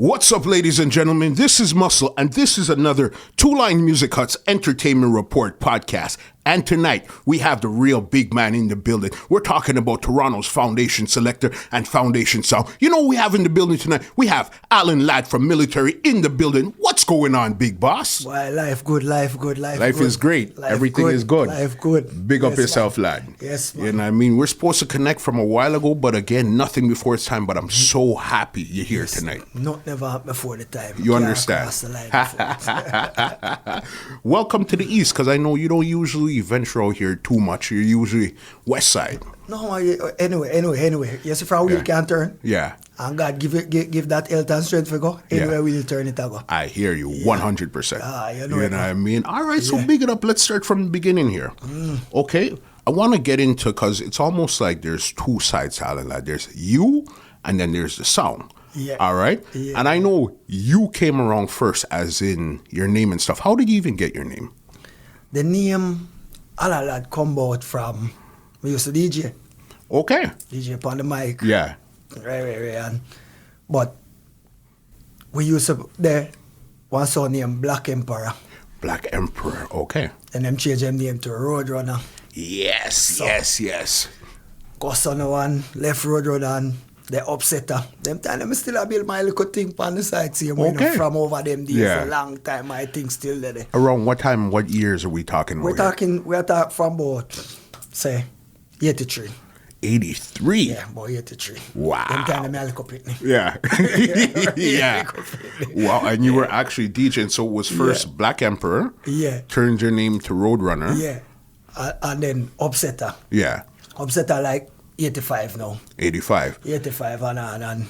What's up, ladies and gentlemen? This is Muscle, and this is another Two Line Music Hut's Entertainment Report podcast. And tonight, we have the real big man in the building. We're talking about Toronto's foundation selector and foundation sound. You know what we have in the building tonight? We have Allan Ladd from Military in the building. What's going on, big boss? Why, life good. Life good. is great. Everything is good. Life good. Big up yourself, lad. Yes, man. You know what I mean? We're supposed to connect from a while ago, but again, nothing before it's time. But I'm so happy you're here tonight. Not never before the time. You understand? Welcome to the East, because I know you don't usually venture out here too much. You're usually West Side. No, anyway. Yes, if I will can't turn. Yeah. And God give that health and strength for go. Anyway, we'll turn it go. I hear you 100%. You know what I mean? All right, so big it up. Let's start from the beginning here. Okay. I want to get into, because it's almost like there's two sides to Allan Ladd. There's you, and then there's the sound. Yeah. All right? Yeah. And I know you came around first, as in your name and stuff. How did you even get your name? The name Allan Ladd come out from, we used to DJ. Okay. DJ upon the mic. Yeah. Right. But we used to, there one song named Black Emperor. Black Emperor, okay. And them change them name to Roadrunner. Yes. Go son one, left Roadrunner and the Upsetter. Them time them still a build my little thing on the side. See, okay. From over them days a long time, I think still there. Around what time, what years are we talking about? We're talking from about, say, 83. 83? Yeah, about 83. Wow. Them time them a little pitney. Yeah. Yeah. Wow, and you were actually DJing, so it was first Black Emperor. Yeah. Turned your name to Roadrunner. Yeah. And then Upsetter. Yeah. Upsetter like 85 now. 85. 85 and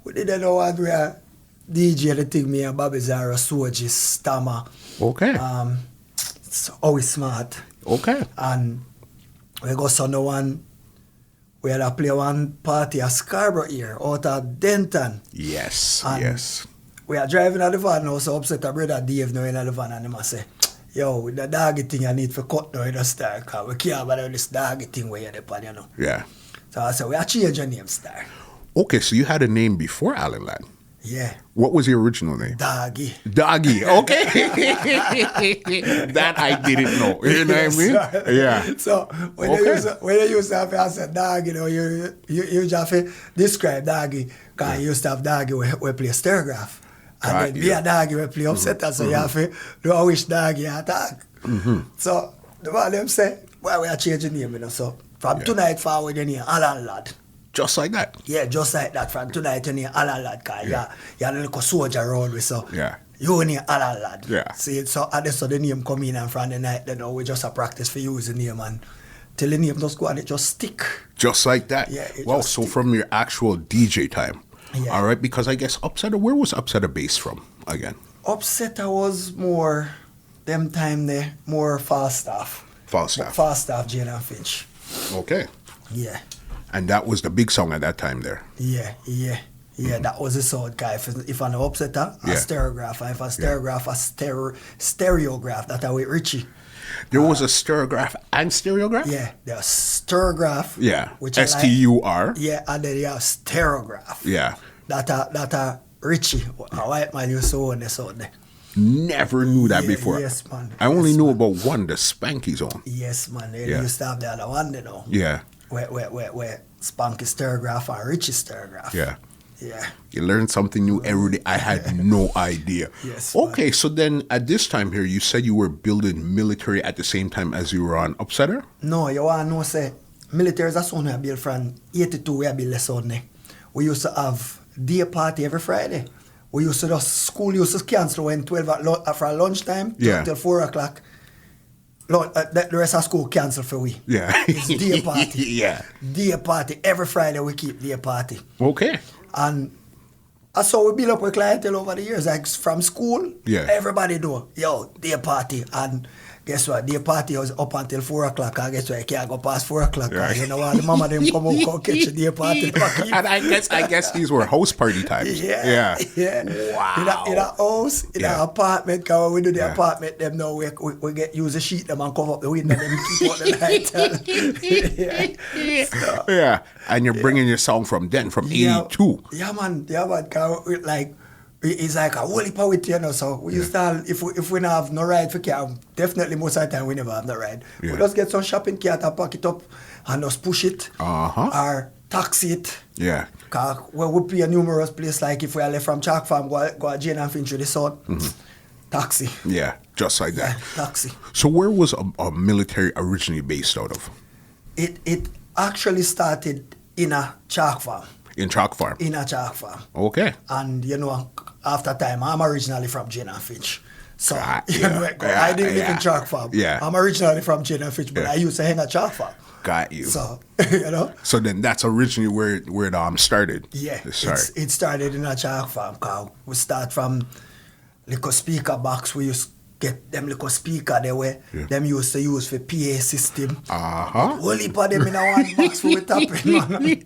we didn't know what we are DJ the thing, me and Bobby Zara, Soji, Stammer. Okay. So always smart. Okay. And we go Sunday one, we had to play one party at Scarborough here, out of Denton. Yes. We are driving at the van now, so upset our brother Dave now in the van, and him say, yo, with the doggy thing I need for cut now in the Star, because we can't bother this doggy thing where you're the you know. Yeah. So I said, we are change your name, Star. Okay, so you had a name before Allan Ladd. Yeah. What was your original name? Doggy. Okay. That I didn't know. You know what I mean? Yeah. So when they used to have, I said, Doggy, you know, you just have to describe Doggy, because you used to have Doggy we play Stirgraph. And then be a Doggy we play Upsetter, so you have to do a wish Doggy attack. So the one them say, well, we are changing the name, you know. So from tonight forward, you name Allan Ladd. Just like that? Yeah, just like that. From tonight, you name Allan Ladd, because you're a little soldier around with, so you name Allan Ladd. Yeah. See, so the name come in, and from the night, then we just a practice for using the name, and till the name just go and it just stick. Just like that? Yeah. Wow, so stick. From your actual DJ time. Yeah. All right, because I guess Upsetter, where was Upsetter based from again? Upsetter was more, them time there, more Falstaff, Jane and Finch. Okay. Yeah. And that was the big song at that time there. Yeah, that was the sound guy. If an Upsetter, a Stereograph. And if a Stereograph, a Stereograph. That's how it Richie. There was a Stereograph and Stereograph? Yeah, there's Stereograph. Yeah, which STUR. Yeah, and then you have Stereograph. Yeah. That Richie, a white man used to own this out there. Never knew that before. Yes, man. I only knew about one, the Spanky Zone. Yes, man. They used to have the other one, you know. Yeah. Where Spanky Stereograph and Richie Stereograph. Yeah. Yeah. You learn something new every day. I had no idea. Yes. Okay, so then at this time here, you said you were building Military at the same time as you were on Upsetter? No, you want to know, say, Military is a sound we built from 82, we built the sound there. We used to have day party every Friday. We used to school used to cancel when 12 for lunchtime till 4 o'clock. The rest of school cancel for we. Yeah. It's day party. Yeah. Day party. Every Friday we keep day party. Okay. And that's how we build up with clientele over the years. Like from school, everybody do, yo, day party. And guess what? Day party was up until 4 o'clock. And guess what? You can't go past 4 o'clock. Right. You know what? The mama them come out and catch the day party. And I guess these were house party times. Yeah. Wow. In a house, in an apartment, because when we do the apartment, them now we get use a sheet them and cover up the window and keep out the light. Yeah. And you're bringing your song from then, from 82. Yeah, man. Because like it's like a whole heap of it, you know. So we used to, if we don't have no ride for car, definitely most of the time we never have no ride. Yeah. We just get some shopping cart and pack it up and just push it or taxi it. Yeah. Because we pay numerous places, like if we are left from Chalk Farm, go Jane and Finch to the south, taxi. Yeah, just like that. Yeah, taxi. So where was a military originally based out of? It actually started in a Chalk Farm. In Chalk Farm? In a Chalk Farm. Okay. And, you know, after time, I'm originally from Jane and Finch. So, I didn't live in Chalk Farm. Yeah. I'm originally from Jane and Finch, but I used to hang at Chalk Farm. Got you. So, you know. So then that's originally where it started. Yeah. It started in a Chalk Farm. Cause we start from little speaker box. We used get them little speaker they were them used to use for PA system. Whole heap of them in a one box for it tapping, man.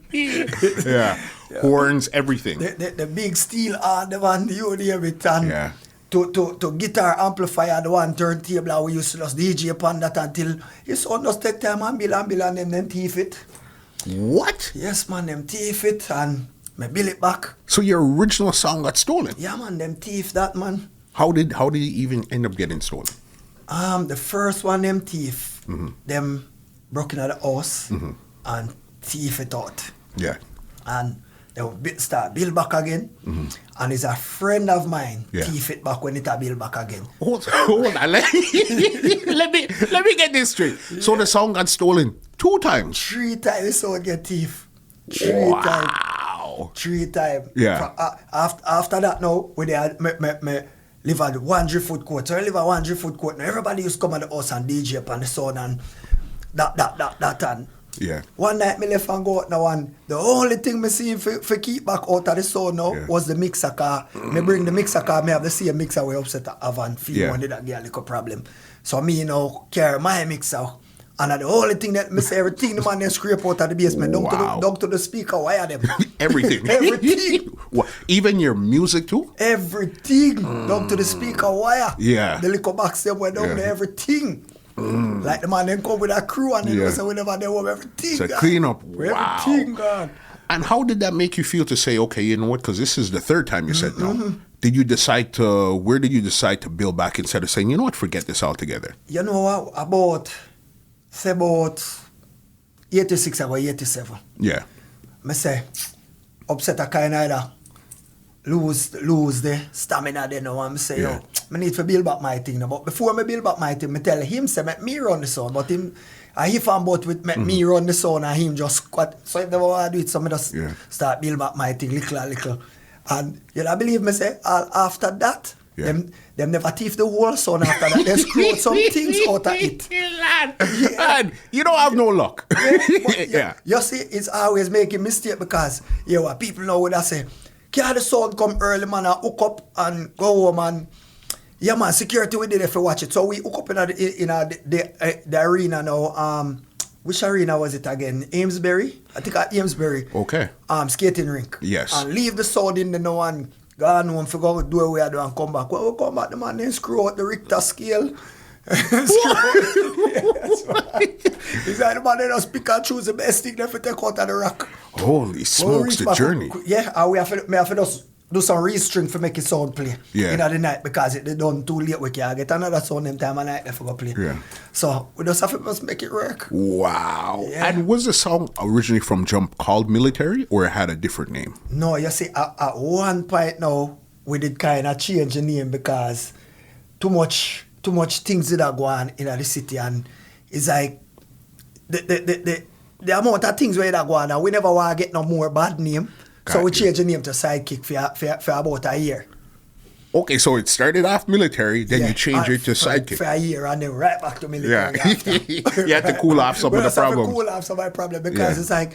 Yeah. Horns, everything. The big steel on the one you hear it and to guitar amplifier the one turntable and we used to just DJ upon that until it's almost take time and bill and then thief it. What? Yes man, them thief it and me bill it back. So your original song got stolen? Yeah man, them thief that man. How did it even end up getting stolen? The first one them thief, them broke into the house and thief it out. Yeah. And they will start build back again. And it's a friend of mine thief it back when it a build back again. Hold on. Let me get this straight. Yeah. So the song got stolen 2 times? 3 times the song get thief. 3 times. Wow. 3 times. Yeah. After that now, when they me live at 100 foot court. So I live at 100 foot court. Now everybody used to come at the house and DJ up on the sound and that and yeah. One night me left and go out now and the only thing me see for keep back out of the sound now was the mixer car. Me bring the mixer car, me have the same mixer way upset at Avan feel one did that get a little problem. So me now carry my mixer. And the only thing that me say everything the man then scrape out of the basement down to the speaker wire them. Everything. Everything. What, even your music too? Everything down to the speaker wire. Yeah. The little box them went down to everything. Like the man then come with a crew and then say whenever they want everything. So clean up. Wow. Everything gone. And how did that make you feel to say, okay, you know what, because this is the 3rd time you said no. Where did you decide to build back instead of saying, you know what, forget this altogether? You know what, about 86 or 87. Yeah. I say, upset a kind of lose the stamina then now. I say, yo, I need to build back my thing now. But before I build back my thing, I tell him, say, make me run the sound. But him, he found both with make me run the sound and him just squat. So if they want to do it, so I just start build back my thing little. And you know, believe me, say, after that, them never thief the whole sound after that. They screw some things out of it. Lad, you don't have no luck. You see, it's always making mistake because people know what I say. Can the sound come early, man, and hook up and go home and yeah, man, security we did if you watch it. So we hook up in the arena now. Which arena was it again? Amesbury? I think at Amesbury. Okay. Skating rink. Yes. And leave the sound in the now and go on home, figure out do what we are doing and come back. When we come back, the man then screw out the Richter scale. He's like the man then just pick and choose the best thing that we take out of the rack. Holy smokes, the journey. Yeah, and we have to just do some restring for make it sound play in the night because it done too late we can get another sound them time of night they go play. Yeah. So we just have to just make it work. Wow. Yeah. And was the song originally from Jump called Military or it had a different name? No, you see at one point now we did kind of change the name because too much things did go on in the city and it's like the amount of things where that go on and we never want to get no more bad name. So we changed the name to Sidekick for about a year. Okay, so it started off military, then you changed it to Sidekick. For a year and then right back to military after. You had to cool off some of the problems. Cool off some of my problem because it's like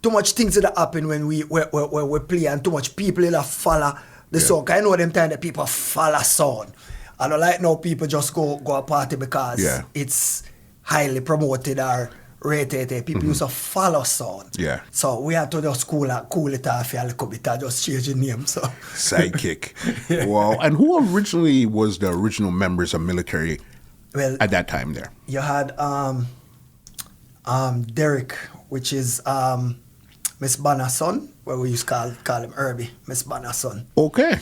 too much things that happen when we play and too much people that follow the song. I know them time that people follow song. I don't like now people just go a party because it's highly promoted or rated. People used to follow sound. Yeah. So we had to just cool it off a little bit and just change the name. So Sidekick. Wow. And who originally was the original members of military at that time there? You had Derek, which is Miss Banner's son, where we used to call him Herbie, Miss Banner's son. Okay.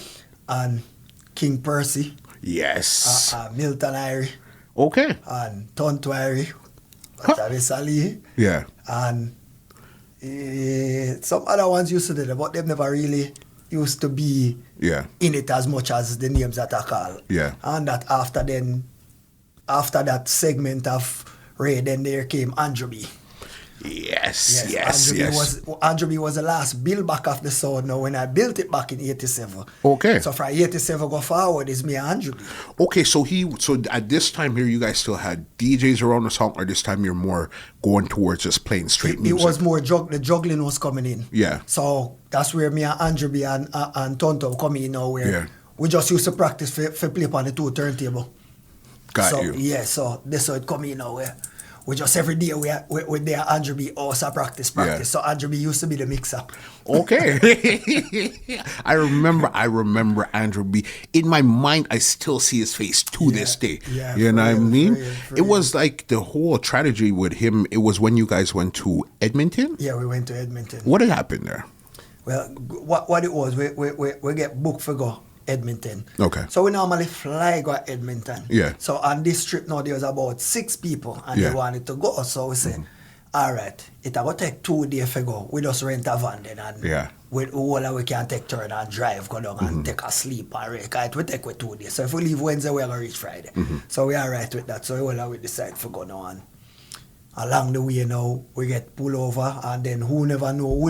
and King Percy. Yes. Milton Irie. Okay. And Tonto Irie. Travis Ali. Yeah. And some other ones used to do it, but they've never really used to be in it as much as the names that I call. Yeah. And that after that segment of Ray, then there came Andrew B. Yes. Andrew B was the last build back of the sound now when I built it back in 87. Okay. So from 87 go forward is me and Andrew B. Okay, so at this time here you guys still had DJs around the song, or this time you're more going towards just playing straight music? It was more the juggling was coming in. Yeah. So that's where me and Andrew B and Tonto come in now, where we just used to practice for play on the 2 turntable. Got you. Yeah, so that's how it come in now, where we just every day we there Andrew B also practice. Yeah. So Andrew B used to be the mixer. Okay. I remember Andrew B. In my mind, I still see his face to this day. Yeah, you know what I mean? For it was like the whole tragedy with him. It was when you guys went to Edmonton? Yeah, we went to Edmonton. What had happened there? Well, what it was, we get booked for go Edmonton. Okay. So we normally fly go Edmonton. Yeah. So on this trip now, there was about 6 people and they wanted to go. So we said, all right, it's going to take 2 days to go. We just rent a van then and we can take turn and drive, go down and take a sleep and it will take 2 days. So if we leave Wednesday, we're going to reach Friday. So we are right with that. So we decide to go now and along the way now, we get pulled over and then who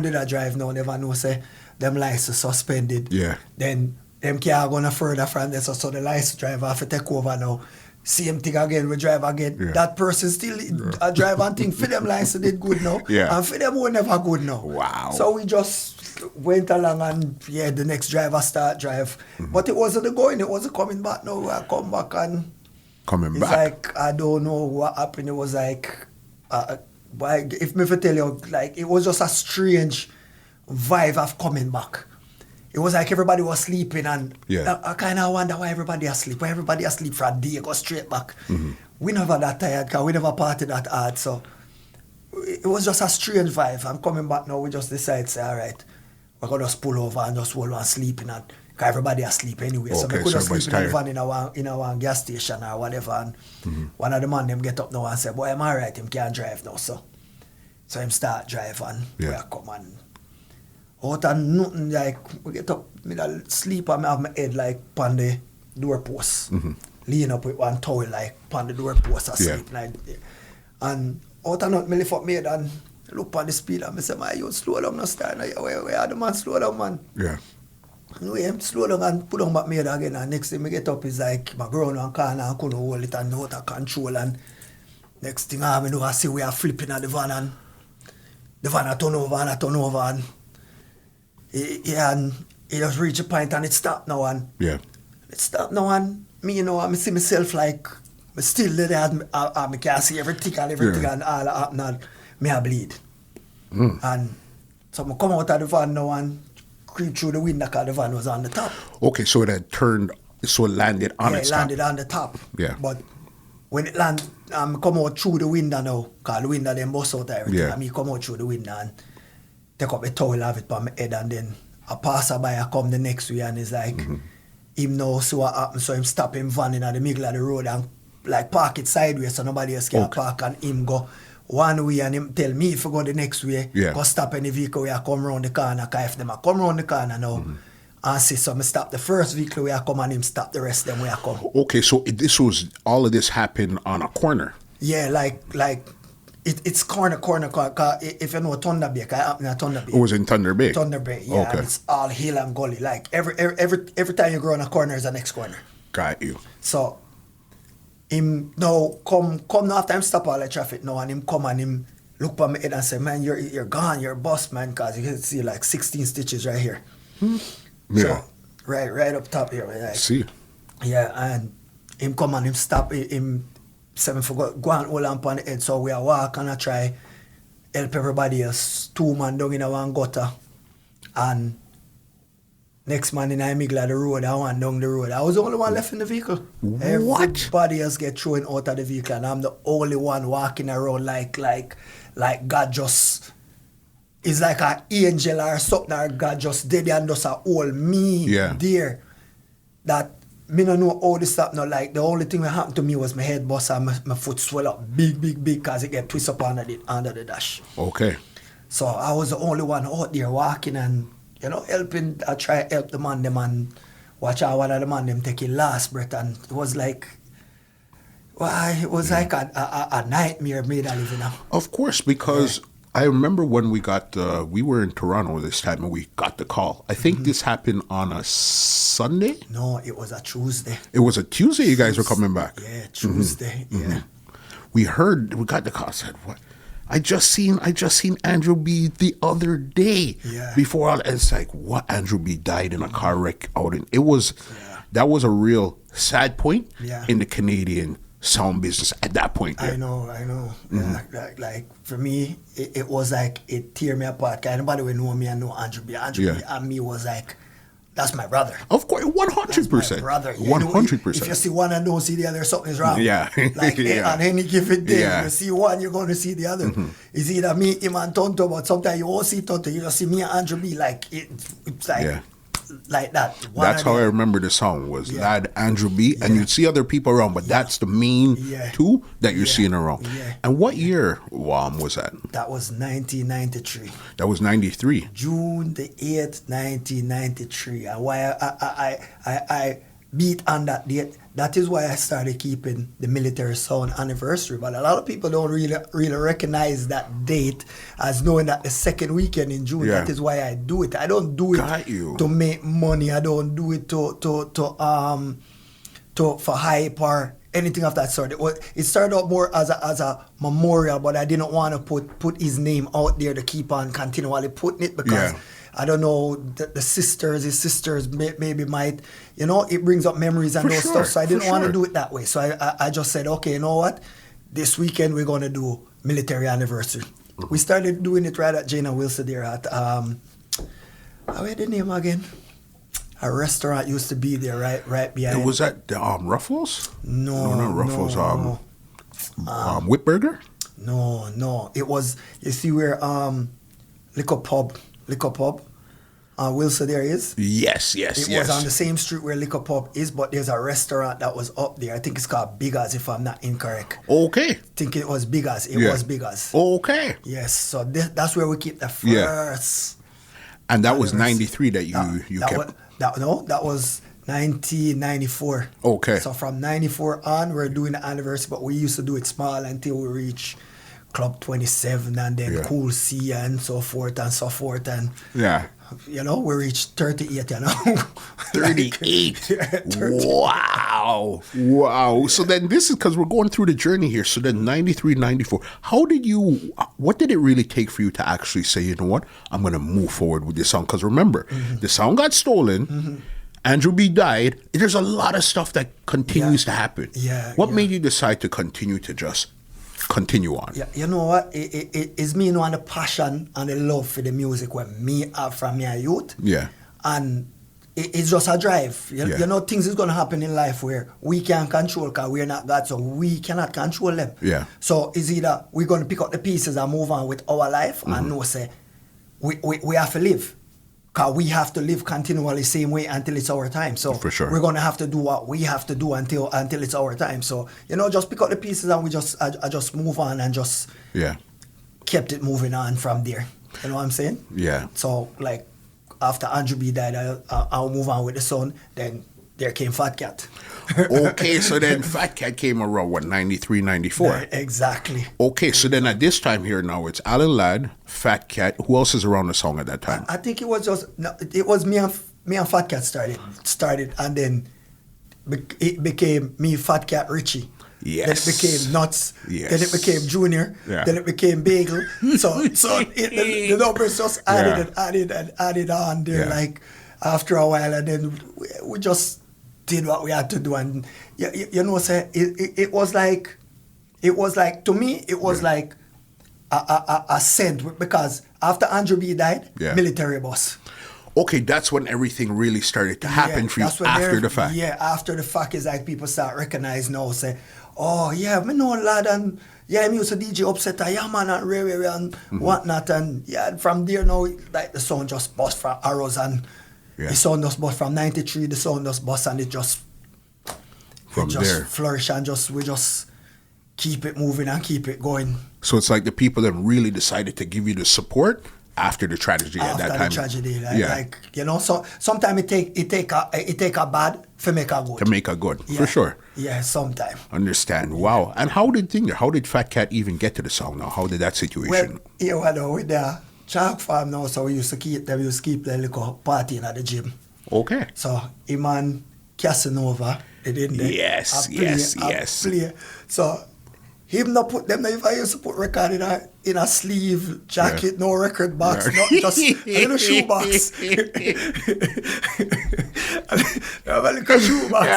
did I drive now, never know, say, them license suspended. Yeah. Then them can't go no further from there, so the license driver have to take over now. Same thing again, we drive again. Yeah. That person still drive and think for them license did good now. Yeah. And for them we never good now. Wow. So we just went along and the next driver start drive. But it wasn't the going, it wasn't coming back now. We come back and it's like, I don't know what happened. It was like, if me for tell you, like, it was just a strange vibe of coming back. It was like everybody was sleeping and I kind of wonder why everybody asleep. Why everybody asleep for a day, go straight back. We never that tired because we never partied that hard. So it was just a strange vibe. I'm coming back now, we just decided, say, all right, we're going to just pull over and just hold on sleeping and because everybody asleep anyway. So we could just sleep in the van in our gas station or whatever. And one of the man them get up now and say, boy, I'm all right, him can't drive now. So him start drive and we come and out and nothing, like, we get up, me sleep and I have my head like on the doorpost. Lean up with one towel like on the doorpost asleep. Like, and out and nothing, me lift up my head and look on the speed and I say, man, you slow down, no start. Where are the man, slow down, man. Yeah. Anyway, slow down and put on back my head again and next thing I get up is like my ground and corner and couldn't hold it and out of control and next thing I do I see we are flipping at the van and the van a turn over and and it just reached a point and it stopped now and it stopped now and me, I see myself like still there I can see everything and all that happen and me I bleed. And so I come out of the van now and creep through the window because the van was on the top. Okay, so it had turned, so it landed on its top. Yeah, it landed on the top. Yeah. But when it landed, come out through the window now, because the window then bust out everything. And me come out through the window and take up a towel, have it on my head, and then a passerby I come the next way and he's like, him know so what happened, so him stop him van in the middle of the road and like park it sideways so nobody else can park and him go one way and him tell me if I go the next way, go stop any vehicle where I come round the corner, because if them I come round the corner now, and see, so I stop the first vehicle where I come and him stop the rest of them where I come. Okay, so all of this happened on a corner? Yeah, like it's corner, cause if you know Thunder Bay, it happened at Thunder Bay. It was in Thunder Bay? Thunder Bay, yeah, and it's all hill and gully, like every time you go on a corner is the next corner. Got you. So, him now come now after him stop all the traffic now and him come and him look at my head and say, man, you're gone, you're bust, man, because you can see like 16 stitches right here. Yeah. So, right up top here. Like, see. Yeah, and him come and him stop, him say me for go and hold on the head, so we are walk and I try help everybody else. 2 man down in a one gutter and next man in the middle of the road, I went down the road. I was the only one left in the vehicle. What? Everybody else get thrown out of the vehicle and I'm the only one walking around like God just is like an angel or something, or God just did and just hold me there. that me no know how this happened. No, like the only thing that happened to me was my head bust and my foot swell up big because it get twist up under the dash. Okay. So I was the only one out there walking and, helping. I try to help the man them and watch out one of the man them taking last breath, and it was like, like a nightmare made I live in. Of course, because I remember when we were in Toronto this time and we got the call. I think this happened on a Sunday? No, it was a Tuesday. It was a Tuesday you guys were coming back? Yeah, Tuesday, yeah. We got the call, said, what? I just seen Andrew B the other day. Yeah. Before all, it's like, what? Andrew B died in a car wreck out in, that was a real sad point in the Canadian sound business at that point. I know. Yeah, like for me, it was like, it tear me apart. Anybody will know me and know Andrew B. Andrew B and me was like, that's my brother. Of course, 100%. That's my brother. 100%. If you see one and don't see the other, something's wrong. Yeah. Like on any given day, you see one, you're going to see the other. It's either me, him, and Tonto, but sometimes you won't see Tonto. You just see me and Andrew B. Like, it's like, like that. That's how I remember the song was Ladd, Andrew B. And you'd see other people around, but that's the main two that you're seeing around. Yeah. And what year was that? That was 1993. That was 93. June the 8th, 1993. And why I beat on that date, that is why I started keeping the Military Sound anniversary. But a lot of people don't really recognize that date as knowing that the second weekend in June. That is why I do it. I don't do it to make money. I don't do it for hype or anything of that sort. It started out more as a memorial, but I didn't want to put his name out there to keep on continually putting it because I don't know, his sisters maybe might, it brings up memories and those stuff. So I didn't want to do it that way. So I just said, okay, you know what? This weekend we're going to do military anniversary. We started doing it right at Jane and Wilson there at, what's the name again? A restaurant used to be there right behind. It was at Ruffles? No, not Ruffles. No. Whitburger? No. It was, you see where Liquor Pub, Wilson there is? Yes. It was on the same street where Liquor Pub is, but there's a restaurant that was up there. I think it's called Bigger's, if I'm not incorrect. Okay. I think it was Bigger's. It was Bigger's. Okay. Yes, so that's where we keep the first. And that was 93 that you kept? That was 1994. Okay. So from 94 on, we're doing the anniversary, but we used to do it small until we reach Club 27 and then Cool C and so forth. And we reached 38, 38. 38. Wow. So then this is because we're going through the journey here. So then 93, 94. What did it really take for you to actually say, you know what, I'm going to move forward with this song? Because remember, the song got stolen. Andrew B died. There's a lot of stuff that continues to happen. What made you decide to continue to just continue on? You know what? It's me knowing the passion and the love for the music when me have from my youth. And it's just a drive. You know, things is going to happen in life where we can't control because we're not God, so we cannot control them. So it's either we're going to pick up the pieces and move on with our life and know, say, we have to live. Because we have to live continually the same way until it's our time. So we're going to have to do what we have to do until it's our time. So, just pick up the pieces and I just move on and just kept it moving on from there. You know what I'm saying? So, like, after Andrew B died, I'll move on with the son. Then there came Fat Cat. Okay, so then Fat Cat came around, 93, 94? Exactly. Okay, so then at this time here now, it's Allan Ladd, Fat Cat. Who else is around the song at that time? I think it was me and Fat Cat started, and then it became me, Fat Cat, Richie. Yes. Then it became Nuts. Yes. Then it became Junior. Then it became Bagel. So the numbers just added on there like after a while, and then we just did what we had to do. And say it was like to me it was like a scent, because after Andrew B died, military boss. Okay, that's when everything really started to happen for you after the fact. Yeah, after the fact is like people start recognize now, say, oh yeah, me know Ladd, and yeah, me used to DJ Upset, yeah man, and Reggae and whatnot, and from there now, like the sound just bust from arrows, and Yeah. The sound just bust from 93, the sound just bust, and it just flourish, and we just keep it moving and keep it going. So it's like the people that really decided to give you the support after the tragedy at that time. After the tragedy, like you know, so sometimes it take a bad to make a good. To make a good, for sure. Yeah, sometimes. Understand. Wow. And how did Fat Cat even get to the song now? How did that situation? Well, with the chalk farm now, so we used to keep the little party at the gym. Okay. So him and Casanova, they didn't they? Yes. Play. So him not put them. If I used to put record in a sleeve jacket, no record box, not just a little shoebox. Have a little shoebox,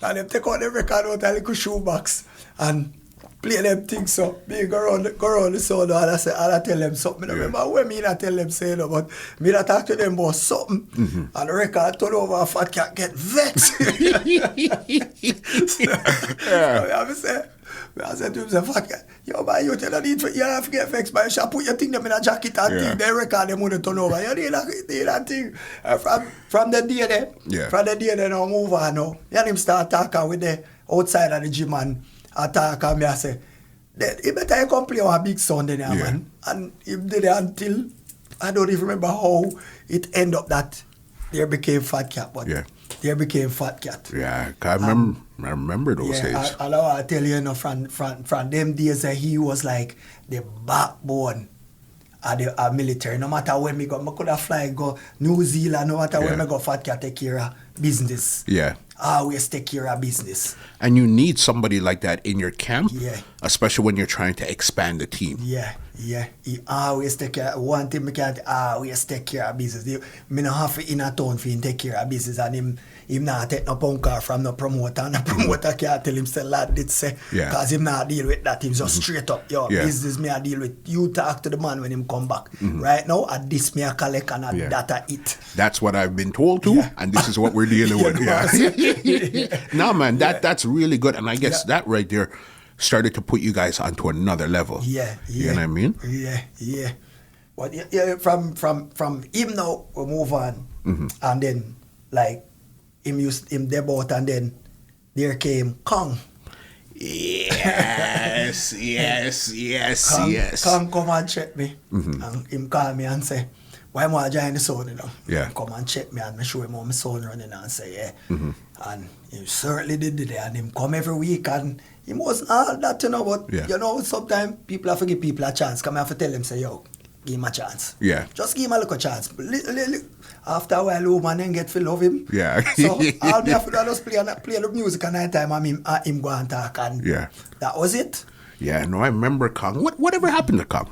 and them take out the record out a little shoebox and play them things. So me go around the sound and I tell them something. I remember when me not tell them say no, but me not talk to them about something, and the record turn over and Fat Cat get vexed. I said to him, Fat Cat, yo, man, you tell you have to get vexed, man. You should put your thing them in a jacket and thing. They record them when they turn over. You need that thing. From the day they now move on now. And him start talking with the outside of the gym and attack and me I say, he better you come play on a big sound then, man. And he did it until, I don't even remember how it ended up that there became Fat Cat, but there became Fat Cat. Yeah, I remember those days. I tell you, from them days, he was like the backbone of the military. No matter where me go, I could have fly go New Zealand, no matter where me go, Fat Cat take care of business. Yeah. Always take care of business. And you need somebody like that in your camp, especially when you're trying to expand the team. Yeah. He always take care. One thing, I can't always take care of business. Me not have to in a town for him take care of business, and him not take no phone call from no promoter, and the promoter can't tell him say lad did say, because him not deal with that. Him just straight up, business me I deal with. You talk to the man when him come back. Right now, at this me I collect and at that I eat. That's what I've been told to, and this is what we're dealing with. No, man, that's really good, and I guess that right there started to put you guys onto another level. You know what I mean? Yeah. But from him now we move on, and then like him debut, and then there came Kong. Yes. Kong come and check me, and him call me and say, why am I join the sound, you know? Come and check me and me show him how my sound running and say, And he certainly did it, and him come every week, and he wasn't all that, you know, but you know, sometimes people have to give people a chance. Come have to tell them, say, yo, give him a chance. Just give him a little chance. After a while, woman then get to love him. So all me have to do is play the music at night time, and him go and talk, and that was it. Yeah, no, I remember Kong. Whatever happened to Kong?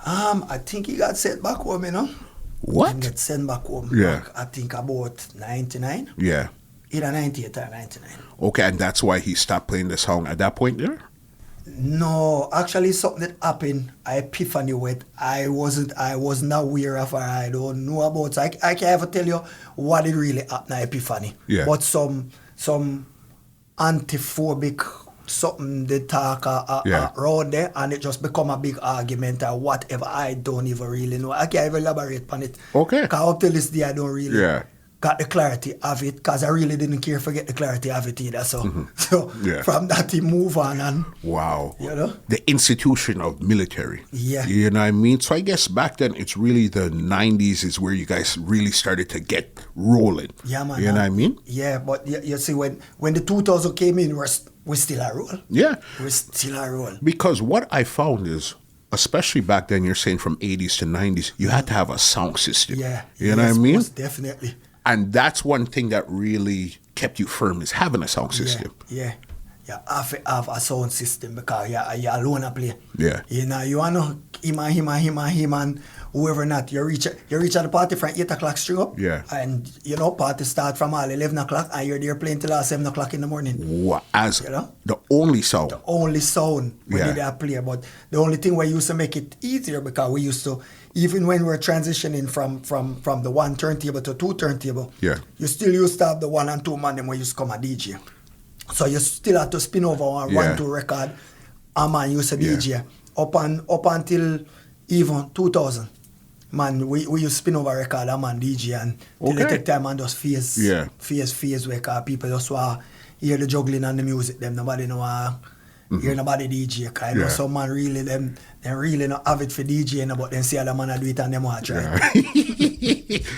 I think he got sent back home, you know. What? He got sent back home. I think about 99. Either 98 or 99. Okay, and that's why he stopped playing the song at that point there? No, actually something that happened, epiphany with, I wasn't aware of, or I don't know about. So I can't ever tell you what it really happened at epiphany. But some antiphobic something they talk around there, and it just become a big argument or whatever. I don't even really know. I can't even elaborate on it. Okay. Because up to this day I don't really got the clarity of it, because I really didn't care to get the clarity of it either. So, from that he move on, and wow, you know, the institution of military. You know what I mean? So I guess back then it's really the 90s is where you guys really started to get rolling. Yeah, man. You know what I mean? Yeah, but you see, when the 2000 came in, we're still a roll. We're still a roll. Because what I found is, especially back then, you're saying from 80s to 90s, you had to have a sound system. You know what I mean? Most definitely. And that's one thing that really kept you firm, is having a sound system. You have to have a sound system, because you're alone a play. You know, you want to him and whoever not. You reach at the party from 8 o'clock straight up. And, you know, party start from all 11 o'clock, and you're there playing till 7 o'clock in the morning. Wow. As you know? The only sound. The only sound we did play. But the only thing we used to make it easier, because we used to, even when we're transitioning from the one turntable to two turntable, you still used to have the 1 and 2 man them where you used to come a DJ. So you still have to spin over on 1-2 record. A man used to DJ up until even 2000. man, we used to spin over record, a man DJ, and till they take time and just phase where people just want hear the juggling and the music, them nobody know hear nobody DJ, cause you know some man really them really not have it for DJing, but then see other man do it and them want to try.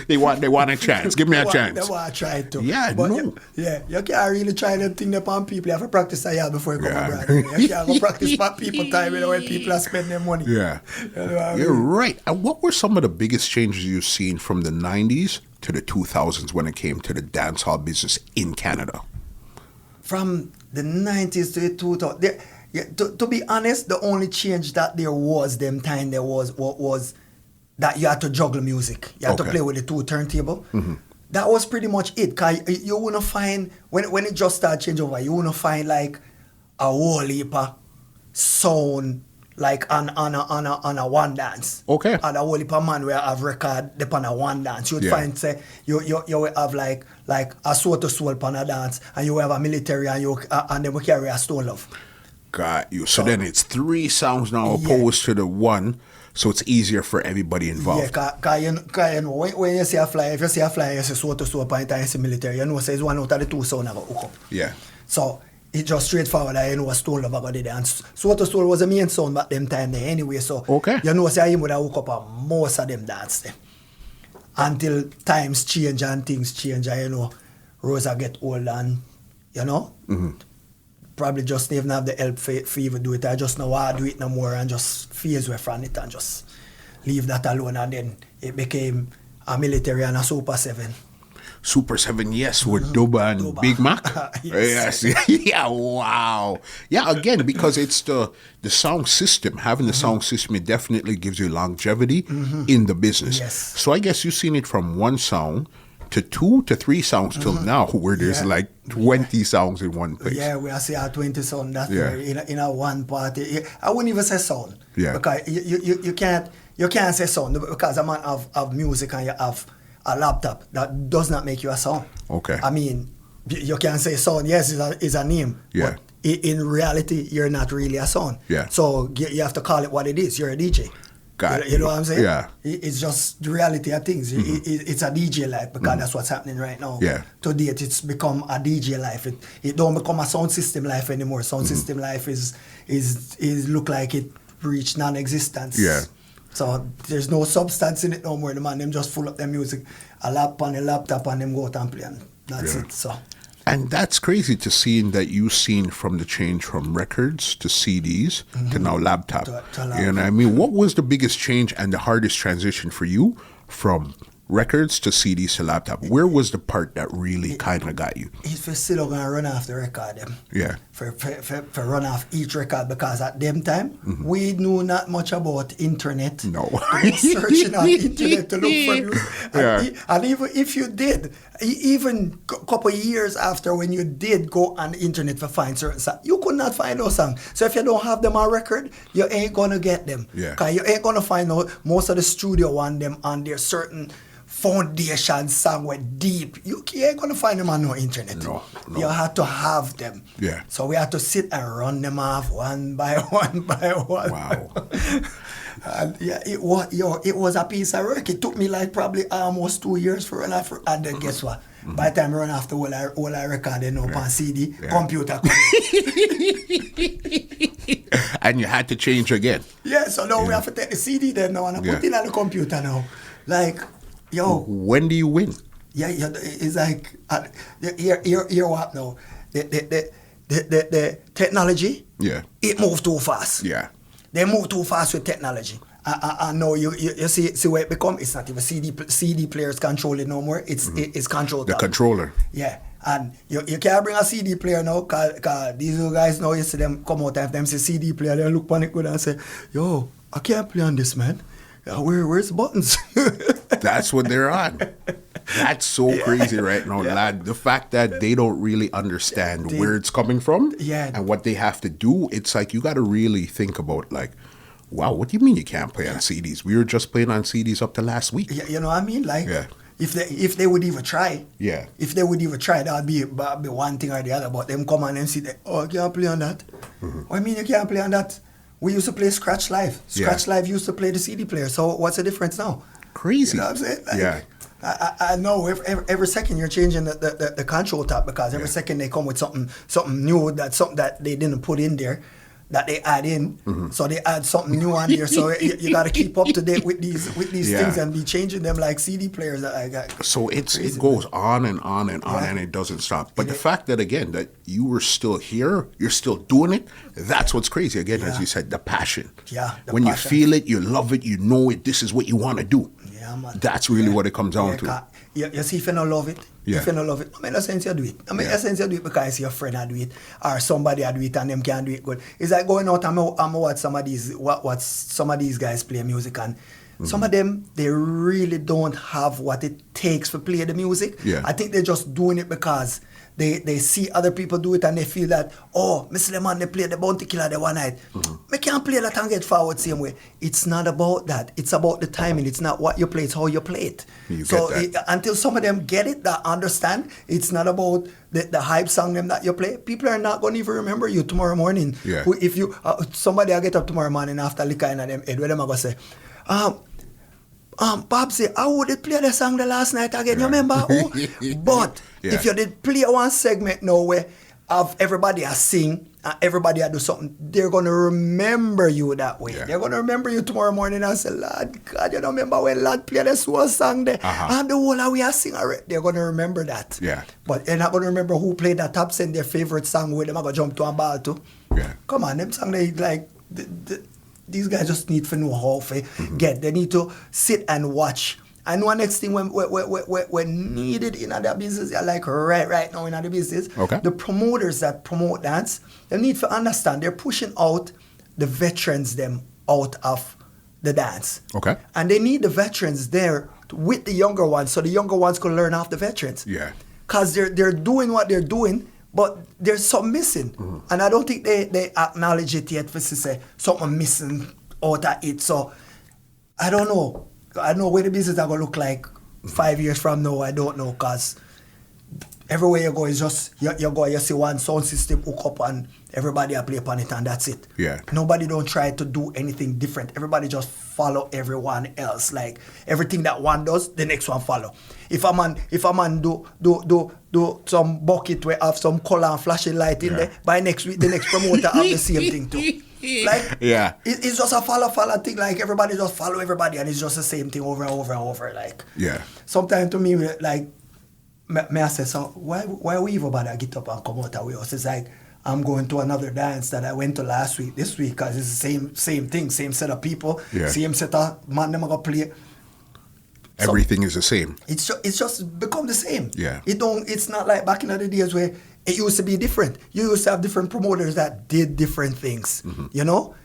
They want a chance. Give me a chance. They want to try it too. Yeah, but no. You can't really try them thing upon people. You have to practice a year before you come abroad. You can't go practice for people time when people are spending their money. Yeah. You know what I mean? You're right. And what were some of the biggest changes you've seen from the 90s to the 2000s when it came to the dancehall business in Canada? From the 90s to the 2000s, to be honest, the only change that there was them time there was that you had to juggle music. You had to play with the two turntable. That was pretty much it. Cause you wouldn't find when it just started change over, you wouldn't find like a whole heap of sound like on a one dance. Okay. And a whole heap of man where have record upon a one dance. You'd find say you will have like a soul to soul upon a dance, and you will have a military and then we carry a stone love. Got you. So then it's 3 sounds now opposed to the 1, so it's easier for everybody involved. Yeah, cause you know, when you see a flyer, if you see a flyer, you see soul to soul upon you see military, you know it's one out of the 2 sound that go hook up. Yeah. So it's just straightforward that you know a stone love I got it there. And soul to soul was the main sound back them time there anyway, so you know say him would have hook up on most of them dance them. Until times change and things change, and you know, Rosa get old and you know. Probably just even have the help for even do it. I just know why I do it no more and just phase away from it and just leave that alone. And then it became a military and a Super 7. Super 7, yes, with Duba and Big Mac. Yes. Yeah, wow. Yeah, again, because it's the sound system. Having the sound system, it definitely gives you longevity in the business. Yes. So I guess you've seen it from 1 sound to 2 to 3 sounds till now, where there's like 20 songs in one place. Yeah, we are say 20 sound that in a one party. I wouldn't even say sound. Yeah. Because you can't say sound because a man have music and you have a laptop. That does not make you a sound. Okay. I mean, you can say sound, yes, is a name. Yeah. But in reality, you're not really a sound. Yeah. So you have to call it what it is. You're a DJ. You know what I'm saying? Yeah. It's just the reality of things. It's a DJ life because that's what's happening right now. Yeah. To date, it's become a DJ life. It don't become a sound system life anymore. Sound system life is look like it reached non-existence. Yeah. So there's no substance in it no more. The man them just full up their music, a laptop and them go out and play and that's it. So. And that's crazy to see that you've seen from the change from records to CDs to now laptop. To laptop. You know what I mean? What was the biggest change and the hardest transition for you from records to CDs to laptop? Where was the part that really kind of got you? It's for still going to run off the record them. Yeah. For run off each record because at them time, we knew not much about internet. No. We were searching on internet to look for music. And even if you did, even a couple of years after when you did go on the internet to find certain songs, you could not find those songs. So if you don't have them on record, you ain't going to get them. Yeah. Because you ain't going to find out most of the studio want them on their certain foundation song were deep. You ain't gonna find them on no internet. No. You have to have them. Yeah. So we have to sit and run them off one by one. Wow. And it was a piece of work. It took me like probably almost 2 years for run off. And then guess what? By the time I run off the whole I record on CD, computer. And you had to change again. Yeah, so now we have to take the CD then now and put it on the computer now. Like, yo. When do you win? Yeah, it's like, hear what now? The technology, it moved too fast. Yeah. They move too fast with technology. I know you see where it become. It's not even CD players control it no more. It's controlled. The controller. Yeah, and you can't bring a CD player now because these guys now you see them come out and them say CD player, they look panic good and say, yo, I can't play on this, man. Where's the buttons? That's what they're on. That's so crazy right now, lad. The fact that they don't really understand where it's coming from and what they have to do, it's like you got to really think about like, wow, what do you mean you can't play on CDs? We were just playing on CDs up to last week. Yeah, you know what I mean? Like, if they would even try, if they would even try, that would be one thing or the other. But them come on and see that, oh, I can't play on that. What I mean you can't play on that? We used to play Scratch Live. Scratch Live used to play the CD player. So what's the difference now? Crazy. You know what I'm saying? Like, Yeah. I know every second you're changing the control top, because every second they come with something new, something that they didn't put in there, that they add in. So they add something new on there. So you got to keep up to date with these things and be changing them like CD players. That I got. So it goes on and on and on, and it doesn't stop. But the fact that, again, that you were still here, you're still doing it, that's what's crazy. Again, as you said, the passion. Yeah. When you feel it, you love it, you know it, this is what you want to do. Yeah, man. That's really what it comes down to. You see, if you don't love it, if you don't love it, I mean, in a sense you do it. I mean, in a sense you do it because your friend I do it, or somebody I do it and them can do it good. It's like going out and watch some of these guys play music, and some of them, they really don't have what it takes to play the music. Yeah. I think they're just doing it because they see other people do it and they feel that, oh, Mr. Man, they play the Bounty Killer the one night. I can't play that and get forward same way. It's not about that. It's about the timing. It's not what you play, it's how you play it. Until some of them get it, that understand, it's not about the hype song them that you play. People are not going to even remember you tomorrow morning. Yeah. If you somebody I get up tomorrow morning after liquor in them head, where them are going to say, Bob say, how would it play the song the last night again? You remember? But if you did play one segment now where of everybody I sing and everybody I do something, they're going to remember you that way. They're going to remember you tomorrow morning and say, Lord, God, you don't remember when Lord played this one song there? And the whole of we are singing already. They're going to remember that. Yeah. But they're not going to remember who played that top send their favorite song where them are going to jump to a ball to. Yeah. Come on, them song they like... These guys just need to know how to get. They need to sit and watch. And one next thing when needed in other business, like right now in other business, the promoters that promote dance, they need to understand they're pushing out the veterans them out of the dance. Okay. And they need the veterans there with the younger ones, so the younger ones can learn off the veterans. Yeah. Because they're doing what they're doing, but there's something missing. And I don't think they acknowledge it yet for to say something missing out of it. So I don't know. I don't know where the business are going to look like 5 years from now. I don't know, because everywhere you go is just, you go, you see one sound system hook up and everybody play upon it and that's it. Yeah. Nobody don't try to do anything different. Everybody just follow everyone else. Like everything that one does, the next one follow. If a man do some bucket where have some color and flashing light in there, by next week the next promoter have the same thing too. Like it's just a follow thing. Like everybody just follow everybody and it's just the same thing over and over and over. Like sometimes to me like may I say, so why we even bother get up and come out of us? It's like I'm going to another dance that I went to last week, this week, because it's the same thing, same set of people, same set of man them gonna play. Everything is the same. It's just become the same. Yeah. It's not like back in the days where it used to be different. You used to have different promoters that did different things. You know?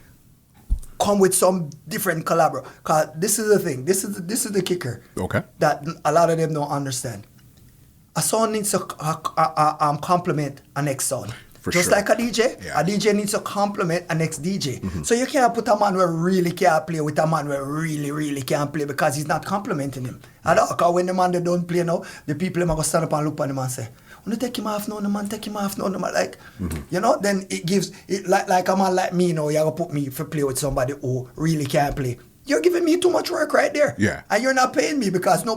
Come with some different collaboration. Cause this is the thing. This is the kicker. Okay. That a lot of them don't understand. A sound needs to complement a next sound. Just like a DJ, a DJ needs to complement a next DJ. So you can't put a man who really can't play with a man who really, really can't play because he's not complimenting him. Because when the man they don't play now, the people are going to stand up and look at him and say, "Oh, take him off now, the man, take him off now." The man. Like, you know, then it gives, like a man like me now, you're going to put me to play with somebody who really can't play. You're giving me too much work right there. Yeah. And you're not paying me because no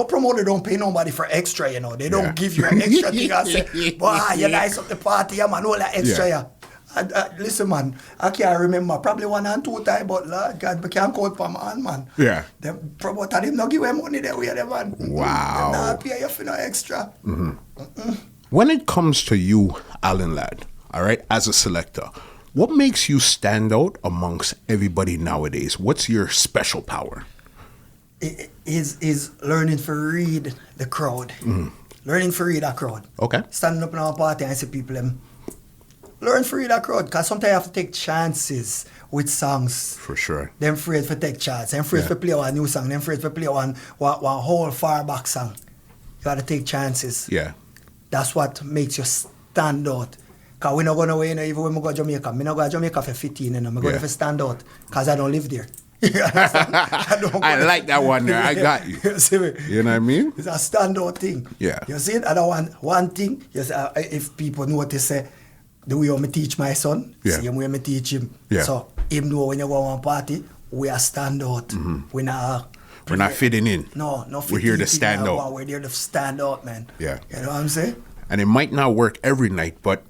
promoter don't pay nobody for extra, you know. They don't give you an extra thing and say, "Wow, you nice up the party, yeah, man, all that extra, yeah." Listen, man, I can't remember, probably 1 and 2 times, but Lord God, we can't call for man. Yeah. The promoter, them not give him money that way, man. Wow. They not pay you for no extra. When it comes to you, Allan Ladd, all right, as a selector, what makes you stand out amongst everybody nowadays? What's your special power? It is learning to read the crowd. Learning to read a crowd. Okay. Standing up in our party and see people, learn to read a crowd. Because sometimes you have to take chances with songs. For sure. Them afraid to take chances. Them afraid to play one new song. Them afraid to play one whole far back song. You got to take chances. Yeah. That's what makes you stand out. Because we're not going away, even when we go to Jamaica. I'm not going to Jamaica for 15, and I'm going to stand out because I don't live there. I like that one there. I got you. You know what I mean? It's a standout thing. Yeah. You see it? I don't want one thing. You see, if people notice the way I teach my son, same way I teach him. Yeah. So, even though when you go to one party, we are stand out. We not We're not fitting in. No, we're here to stand out. We're there to stand out, man. Yeah. You know what I'm saying? And it might not work every night, but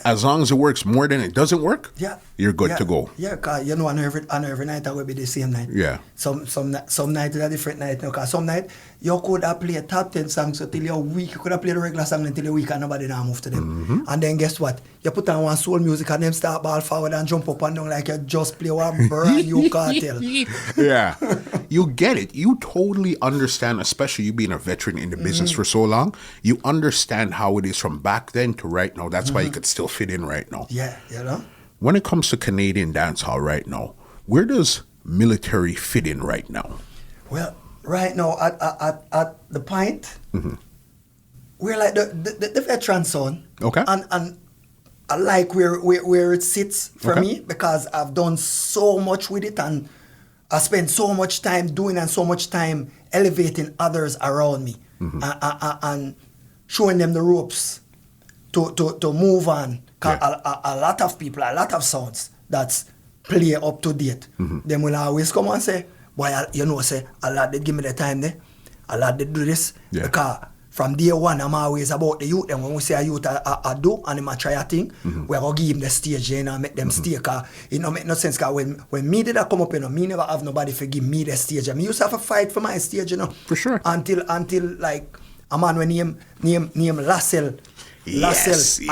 as long as it works more than it doesn't work, you're good to go. Yeah, because you know, on every night I will be the same night. Yeah. Some night is a different night. Because some night you could have played top 10 songs until you're weak. You could have played the regular song until you're weak and nobody now move to them. And then guess what? You put on one soul music and them start ball forward and jump up and down like you just play one brand new cartel. Yeah. You get it. You totally understand, especially you being a veteran in the business for so long. You understand how it is from back then to right now. That's why you could still fit in right now. Yeah, you know? When it comes to Canadian dancehall right now, where does military fit in right now? Well, right now at the point, we're like the veteran son. Okay. And I like where it sits for me because I've done so much with it and I spent so much time doing and so much time elevating others around me and showing them the ropes to move on. A lot of people, a lot of sounds that's play up to date. Them will always come and say, boy, you know, say, Allah did give me the time there. Allah did do this. Because from day one, I'm always about the youth. And when we say a youth, I do, and I try a thing, we're going to give them the stage, you know, make them stay. Because it don't make no sense. Because when me did I come up, you know, me never have nobody for give me the stage. I mean, used to have a fight for my stage, you know. For sure. Until like, a man when name Lassell. Lassell,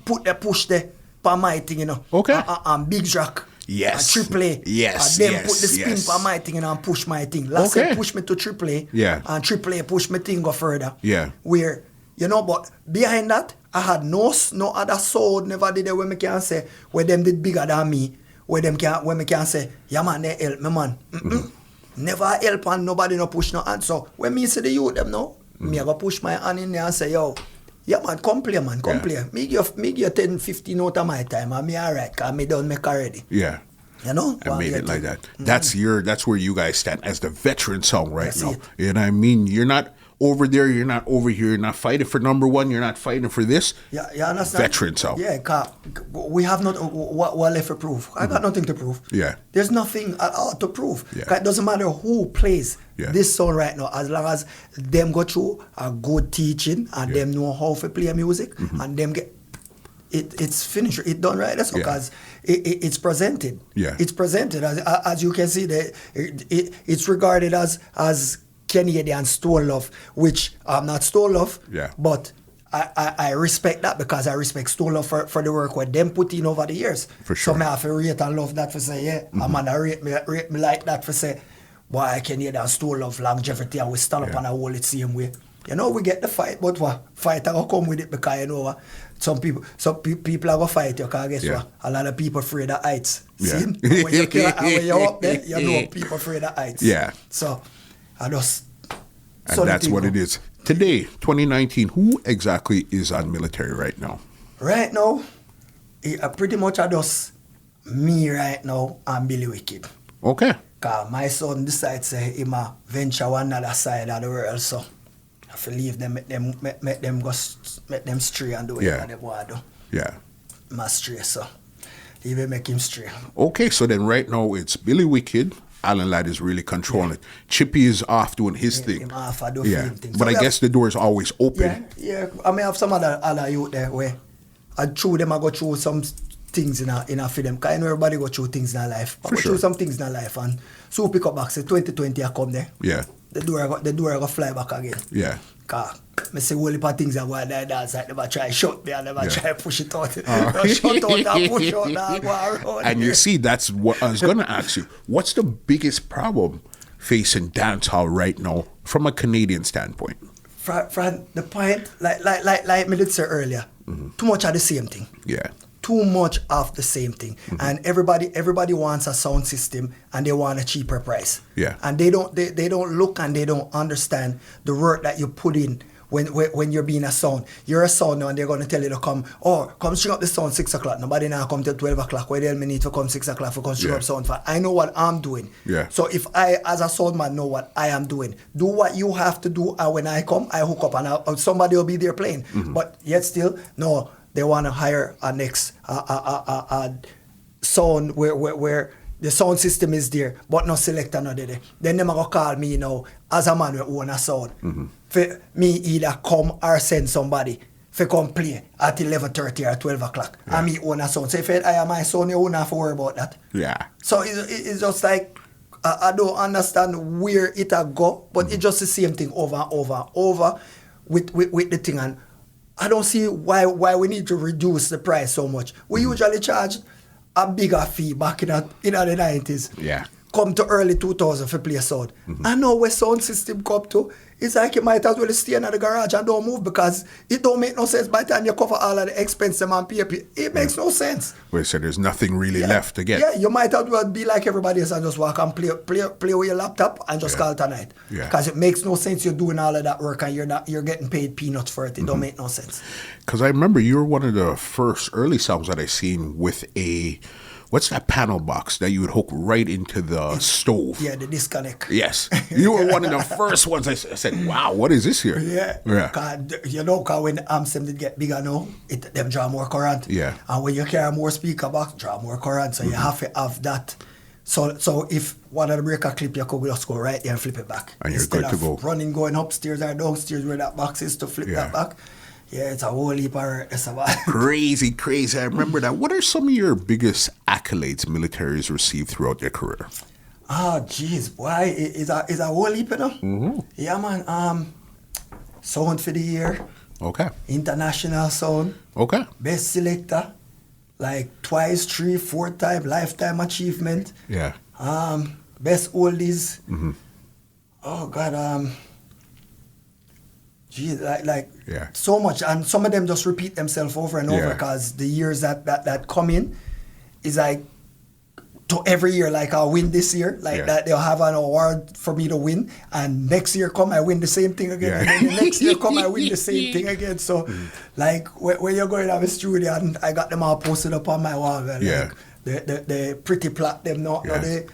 put the push there for my thing, you know. Okay. And Big Jack. Yes. And Triple A. Yes. And then put the spin for my thing, you know, and push my thing. Lassell push me to Triple A. Yeah. And Triple A push my thing go further. Yeah. Where, you know, but behind that, I had no other sound, never did it where me can say, where them did bigger than me, where me can say, yeah man, they help me, man. Never help and nobody no push no hand. So when me see the youth them now, me I go push my hand in there and say, yo, yeah man, come play. Me give 10, 15 out of my time and me alright, because me done make already. Yeah. You know? I made it like that. That's where you guys stand as the veteran song right now. You know what I mean? You're not over there, you're not over here, you're not fighting for number one, you're not fighting for this. Yeah, you understand? Veteran song. Yeah, because we have not what left to prove. I got nothing to prove. Yeah. There's nothing at all to prove. Yeah. It doesn't matter who plays this song right now, as long as them go through a good teaching and them know how to play music and them get it's finished. It's done right. That's because it's presented. Yeah. It's presented as you can see. It's regarded as Canadian stole love, which I'm not stole love. Yeah. But I respect that because I respect stole love for the work what them put in over the years. For sure. So I have to rate and love that for say I'm gonna rate me like that for say, boy, Canadian stole love longevity and we stand up and I hold it same way. You know, we get the fight, but what fight I go come with it because you know some people are gonna fight you because guess what? A lot of people afraid of heights. Yeah. See? When you're up there, you know people afraid of heights. Yeah. So I just and that's what it is. Today, 2019, who exactly is on military right now? Right now, pretty much I just me right now and Billy Wicked. Okay. Because my son decides he might venture one other side of the world, so I have to leave them, make them stray and do whatever they want to do. Yeah. Must stray, so leave him make him stray. Okay, so then right now it's Billy Wicked. Allan Ladd is really controlling it. Chippy is off doing his thing. Him off do thing. But I guess the door is always open. Yeah. I may have some other youth there where I through them I go through some things in a for them. Because I know everybody go through things in their life. I go through some things in their life and so pick up back say 2020 I come there. Yeah. The door I go fly back again. Yeah. Because I say whole heap of things that go on there dance. I never try shut me, I never try push it out. Shut out and push out and go around. And you see, that's what I was going to ask you. What's the biggest problem facing dancehall right now from a Canadian standpoint? From the point, like me did say earlier, too much of the same thing. Yeah. Too much of the same thing. And everybody wants a sound system and they want a cheaper price. Yeah. And they don't look and they don't understand the work that you put in when you're being a sound. You're a sound now and they're gonna tell you to come string up the sound 6 o'clock. Nobody now come till 12 o'clock. Where the hell me need to come 6 o'clock for come string up sound for? I know what I'm doing. Yeah. So if I as a sound man know what I am doing, do what you have to do and when I come, I hook up and somebody will be there playing. But yet still, no, they want to hire a next sound where The sound system is there, but no selector no there. Then them go call me now as a man who own a sound. For me either come or send somebody for come play at 11:30 or 12 o'clock. And me own a sound. So if I am my son, you won't have to worry about that. Yeah. So it's just like, I don't understand where it a go, but it's just the same thing over and over and over with the thing. And I don't see why we need to reduce the price so much. We usually charge a bigger fee back in the 90s. Yeah. Come to early 2000 for play sound. I know where sound system come to. It's like you might as well stay in the garage and don't move because it don't make no sense by the time you cover all of the expenses and pay. It makes no sense. Well, so there's nothing really left to get. Yeah, you might as well be like everybody else and just walk and play with your laptop and just call it a night. Yeah. Because it makes no sense you're doing all of that work and you're getting paid peanuts for it. It don't make no sense. Because I remember you were one of the first early songs that I seen with what's that panel box that you would hook right into the stove? Yeah, the disconnect. Yes. You were one of the first ones. I said, wow, what is this here? Yeah. Because when the amps them did get bigger now, them draw more current. Yeah. And when you carry more speaker box, draw more current. So you have to have that. So if one of the breaker clip, you could just go right there and flip it back. And you're good to go. Going upstairs or downstairs where that box is to flip that back. Yeah, it's a whole heap of Crazy. I remember that. What are some of your biggest accolades militaries received throughout their career? Oh, jeez, boy, it's a whole heap, you know? Mm-hmm. Yeah, man. Sound for the year. Okay. International sound. Okay. Best selector. Like twice, 3, 4 time lifetime achievement. Yeah. Best oldies. Mm-hmm. Oh God. Geez, like yeah. So much, and some of them just repeat themselves over and over because the years that come in is like to every year. Like I'll win this year, like that they'll have an award for me to win, and next year come I win the same thing again, and then the next year come I win the same thing again. So like when you're going to have a studio, and I got them all posted up on my wall. Like, the pretty plaque them, not the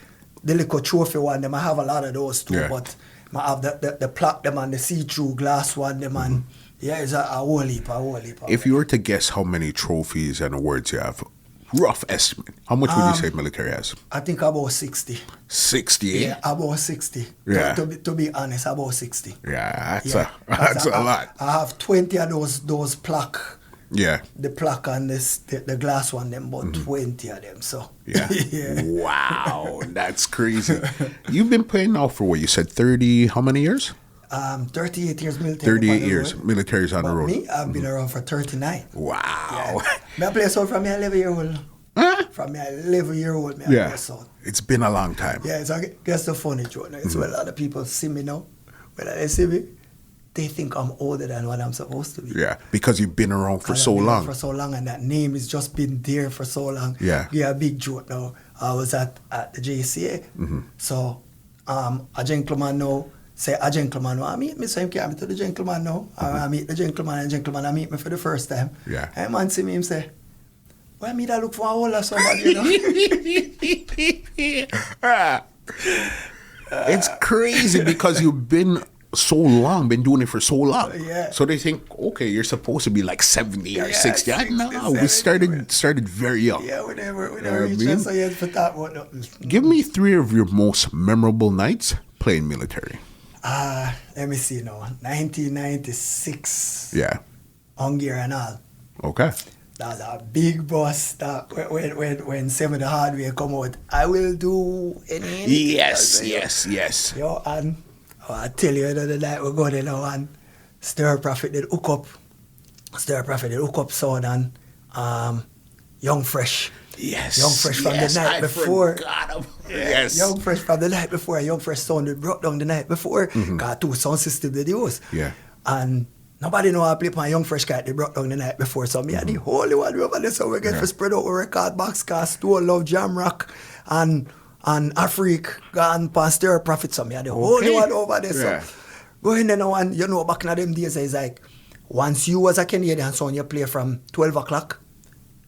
little trophy one. Them I have a lot of those too, but. I have the plaque them and the see-through glass one them and it's a whole heap. If you were to guess how many trophies and awards you have, rough estimate, how much would you say military has? I think about 60. 60? Yeah, about 60. Yeah. To be honest, about 60. Yeah, that's a lot. I have 20 of those plaque. Yeah. The plaque and the glass one, them about 20 of them. So yeah. Wow, that's crazy. You've been playing now for what you said, 30? How many years? 38 years military. 38 years military's on the road. Me, I've been around for 39. Wow. Yeah. I play sound from me 11-year-old. Huh? From me 11-year-old, me I play sound. It's been a long time. Yeah, that's the funny joke. It's when a lot of people see me now. When they see me, they think I'm older than what I'm supposed to be. Yeah, because you've been around for so long. For so long, and that name has just been there for so long. Yeah. Yeah, a big joke now. I was at the JCA. So a gentleman now, say a gentleman, I meet me, so him came to the gentleman now. I meet the gentleman, and the gentleman I meet me for the first time. Yeah. And man see me, him say, why me that look for a older somebody, you know? It's crazy because you've been been doing it for so long. Yeah. So they think, okay, you're supposed to be like 70 or 60. 60, No, we started very young. Yeah, we never reached that, so you had to talk about nothing. Give me 3 of your most memorable nights playing military. Let me see now. 1996. Yeah. Hungary and all. Okay. That was a big bus that when Seven the Hardware come out. I will do anything. Yes. Yo, and I tell you the other night we go there now and Stir Prophet did hook up sound and Young Fresh. Yes. Young Fresh from the night before. Yes. Young Fresh from the night before. Young Fresh sound that broke down the night before. Got 2 sound system they use. Yeah. And nobody know how to play my Young Fresh cat they brought down the night before. So me are the only one over there. So we get to spread out a record box cast, Store Love, Jam Rock, and Afrique, and Pasteur Prophet. So me are the only one over there. So go in there now and you know back in them days it's like once you was a Canadian sound you play from 12 o'clock.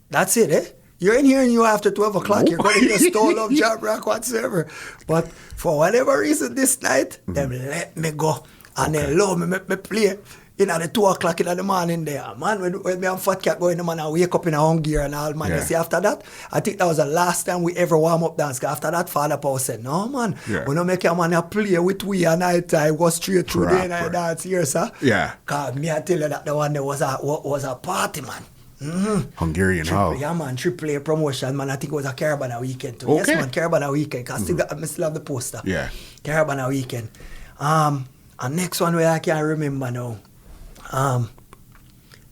That's it, eh? You're in here and you after 12 o'clock, you're going to hear Store Love, Jam Rock, whatsoever. But for whatever reason this night, them let me go. And they love me, make me play. in at the 2 o'clock in the morning there. Man, when me and Fat Cat go in the man, I wake up in a hungry and all, man. You see, after that, I think that was the last time we ever warm up dance. After that, Father Paul said, no, man, we don't make a man a play with we and night time, go straight through the night dance here, sir. Yeah. Because me, I tell you that the one there was a party, man. Hungarian Hall. Yeah, man, triple A promotion, man. I think it was a Carabana weekend too. Okay. Yes, man, Carabana weekend. Cause I still have the poster. Yeah. Carabana weekend. And next one where I can't remember now.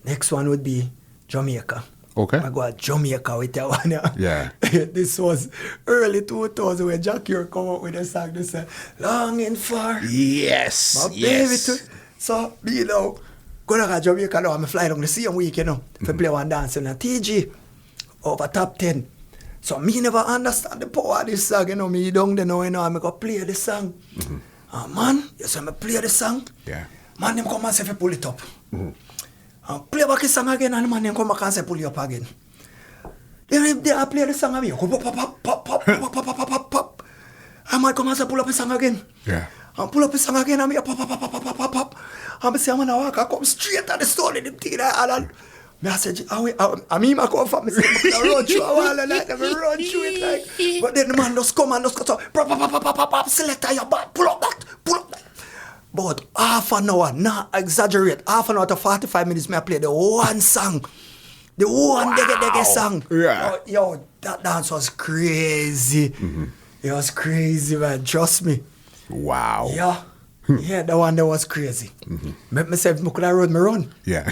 Next one would be Jamaica. Okay. I go to Jamaica with that one. Yeah. This was early 2000 when Jackie come up with a song that said, Longing for Yes. my baby too. So, you know, go to Jamaica now, I'm flying on the same week, you know, to play one dance in a TG over top 10. So me never understand the power of this song, you know, me down there now, you know, I'm going to play the song. Man, you see me play the song. Yeah. Man, them come and say, pull it up. Play back the song again, and the man, them come back and say, pull it up again. Then they play the song, and me go pop, pop, pop, pop, pop, pop, pop, pop, pop. And man come and say, pull up the song again. Yeah. And pull up the song again, and me pop, pop, pop, pop, pop, pop, pop. And I say, I'm going to come straight at the stone in the thing. And I said, I mean, I come from, I say, I run through a wall and like, I run through it like. But then the man just come and just go, so, pop, pop, pop, pop, pop, pop, select your back, pull up that, pull up that. But half an hour, not exaggerate, half an hour to 45 minutes, I play the one song. The one Reggae song. Yeah. Yo, that dance was crazy. It was crazy, man, trust me. Wow. Yeah. Yeah, the one that was crazy. Make myself, I could have run my run. Yeah.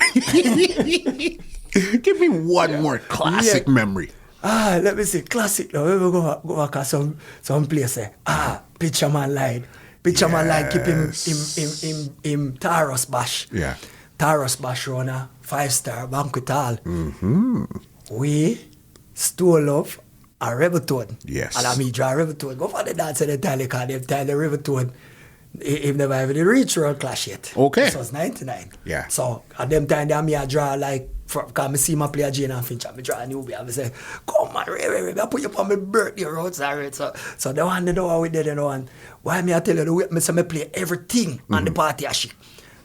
Give me one more classic memory. Let me see, classic. Now, we go back at some place there. Picture Man Line. Picture Man Line keep him Taros Bash. Yeah. Taros Bash run a 5-star banquet hall. We stole off a Rebel Tone. Yes. And I mean, draw Rebel Tone. Go for the dance at the time, because they've tied the Rebel Tone. He never even reached World Clash yet. Okay. This was 99. Yeah. So at them time, I draw like, because I see my play Jane and Finch, I draw a newbie. I say, come on, I put you on my birthday road. So the one, how we did, you know, and why me I tell you, the way I play everything on the party, actually.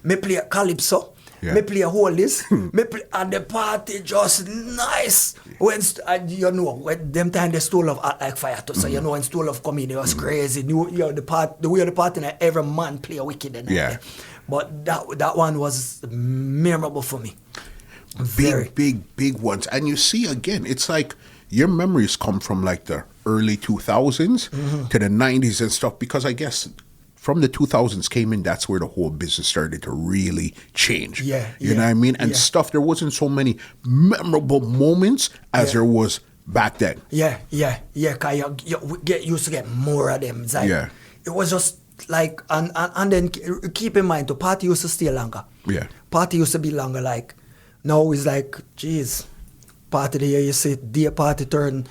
Me play Calypso. Yeah. Me play Holies. Me play, and the party just nice. When you know, when them time they stole off like fire too. So you know when stole off coming, it was crazy. You know, the way the party now, every man play a wicked and yeah. But that one was memorable for me. Big ones. And you see again, it's like your memories come from like the early 2000s to the 90s and stuff, because I guess from the 2000s came in, that's where the whole business started to really change. Yeah. You know what I mean? And stuff, there wasn't so many memorable moments as there was back then. Yeah. Because you used to get more of them. It's like, it was just like, and then keep in mind, the party used to stay longer. Yeah. Party used to be longer. Like, now it's like, geez, party there, you see, day party turn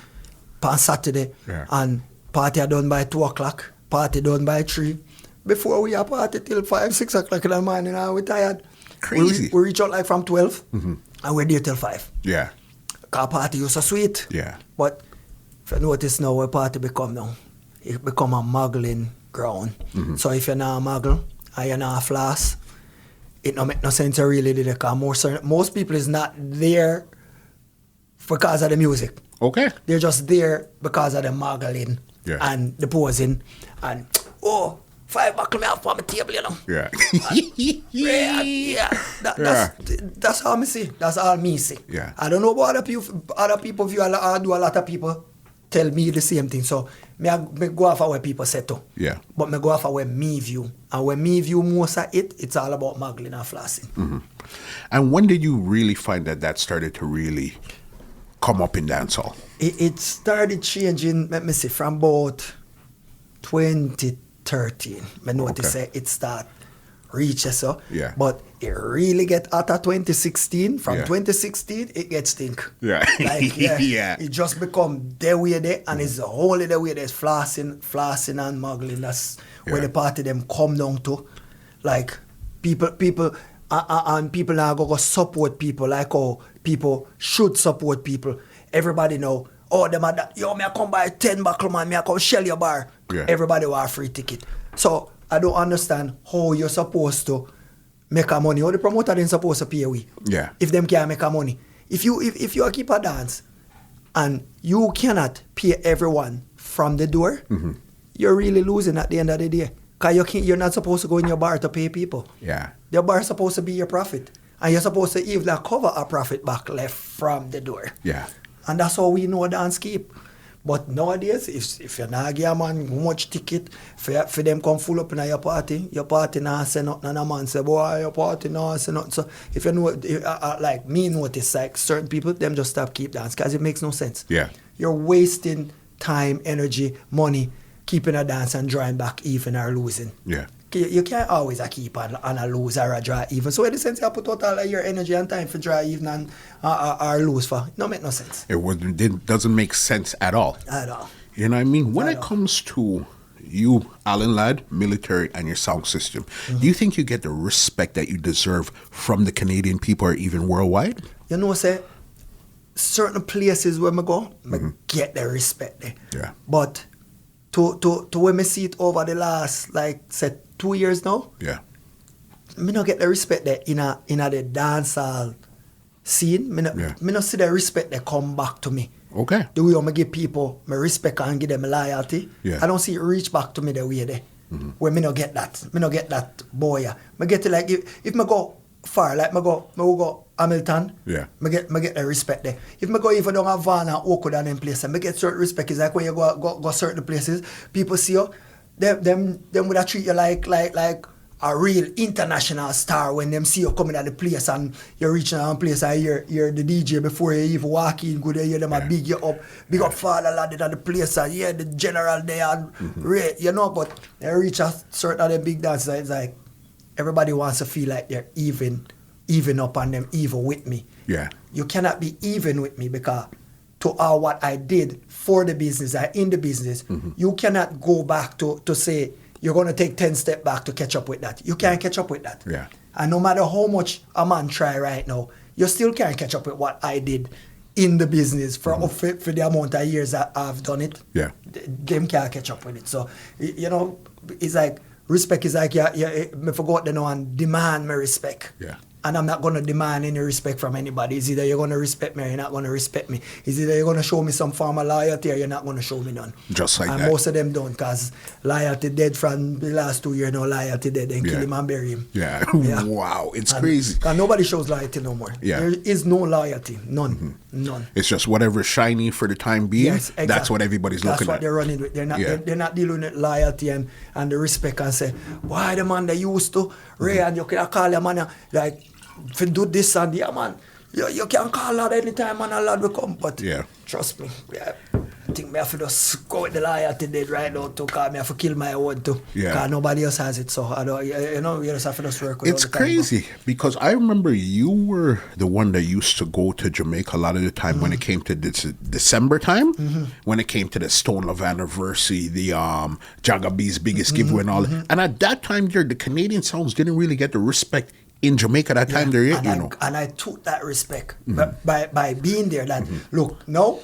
on Saturday, and party are done by 2 o'clock, party done by 3. Before we are party till 5, 6 o'clock in the morning, and we're tired. Crazy. We reach out like from 12, and we're there till 5. Yeah. Because party used to sweet. Yeah. But if you notice now, where party become now, it become a muggling ground. So if you're not a muggle, and you're not a floss, it don't make no sense to really do it, because most people is not there because of the music. Okay. They're just there because of the muggling and the posing and 5 buckle me off on my table, you know. Yeah. That's how me see. That's all me see. Yeah. I don't know about other people view. I do a lot of people tell me the same thing. So me go off of what people say too. Yeah. But me go off of what me view. And when me view most of it, it's all about muggling and flossing. And when did you really find that started to really come up in dancehall? It started changing, let me see, from about 2013. I notice it start reaching so. Yeah. But it really get out of 2016. From 2016, it gets stink. Yeah. Like, it just become the way there, and it's only the way there's flossing and muggling. That's where the party them come down to. Like, people and people now go support people, like how people should support people. Everybody know, them are that, me I come buy 10 buckle, man, me I come shell your bar. Yeah. Everybody want a free ticket. So I don't understand how you're supposed to make a money, how the promoter then supposed to pay we? Yeah. If them can't make a money. If you keep a dance and you cannot pay everyone from the door, you're really losing at the end of the day. Because you're not supposed to go in your bar to pay people. Yeah. Your bar is supposed to be your profit. And you're supposed to even cover a profit back left from the door. Yeah. And that's how we know dance keep. But nowadays, if you're not give a man much ticket for them come full up in your party not say nothing, and a man say, boy, your party not say nothing. So if you know, like me notice, like certain people, them just stop keep dance because it makes no sense. Yeah. You're wasting time, energy, money, keeping a dance and drawing back even or losing. Yeah. You can't always keep on a lose or a draw even. So in the sense, you put out all of your energy and time for draw even and or lose for. No make no sense. It doesn't make sense at all. At all. You know what I mean? When At it all. comes to you, Allan Ladd, military, and your sound system, do you think you get the respect that you deserve from the Canadian people or even worldwide? You know, say, certain places where I go, I get the respect there. Yeah. But to when I see it over the last, like, say, 2 years now, Yeah. me not get the respect there in the dancehall scene. Me not see the respect that come back to me. Okay. The way I give people my respect and give them loyalty, Yeah. I don't see it reach back to me the way there. Where me not get that. Me not get that boy. Me get it like if me go far, like me go Hamilton, Yeah. me get the respect there. If me go even down Havana and Oakwood and them places, me get certain respect. It's like when you go certain places, people see you, them would treat you like a real international star when them see you coming at the place and you're reaching out a place and you're the DJ before you even walk in, go there, hear them a big you up, big up Father Ladd at the place and yeah, the general there and you know, but they reach a certain of them big dances, it's like everybody wants to feel like they're even up on them, even with me. Yeah. You cannot be even with me because to all what I did for the business, I in the business, you cannot go back to say you're going to take 10 steps back to catch up with that. You can't catch up with that. Yeah. And no matter how much a man try right now, you still can't catch up with what I did in the business for the amount of years that I've done it. Yeah. Them can't catch up with it. So, you know, it's like, respect is like, me forgot to know and demand my respect. Yeah. And I'm not going to demand any respect from anybody. It's either you're going to respect me or you're not going to respect me. It's either you're going to show me some form of loyalty or you're not going to show me none. Just like and that. most of them don't because loyalty dead from the last 2 years. No loyalty dead. Then kill him and bury him. Yeah. Yeah. Wow. It's crazy. And nobody shows loyalty no more. Yeah. There is no loyalty. None. None. It's just whatever's shiny for the time being. Yes, exactly. That's what everybody's looking That's what at. they're running with. They're not. Yeah. They're not dealing with loyalty and the respect and say, why the man they used to Ray and you can call him man like if you do this and yeah man. You can call Lad anytime man and Lad will come. But trust me, I think me have to just go with the loyalty dead right now too, because me have to kill my own too. Yeah. Because nobody else has it. So I don't you just have to just work with It's all the time, crazy because I remember you were the one that used to go to Jamaica a lot of the time when it came to this December time, when it came to the Stone Love anniversary, the Jagabee's biggest giveaway and all. And at that time there, the Canadian sounds didn't really get the respect in Jamaica that time there, and you know. And I took that respect by being there. That look, now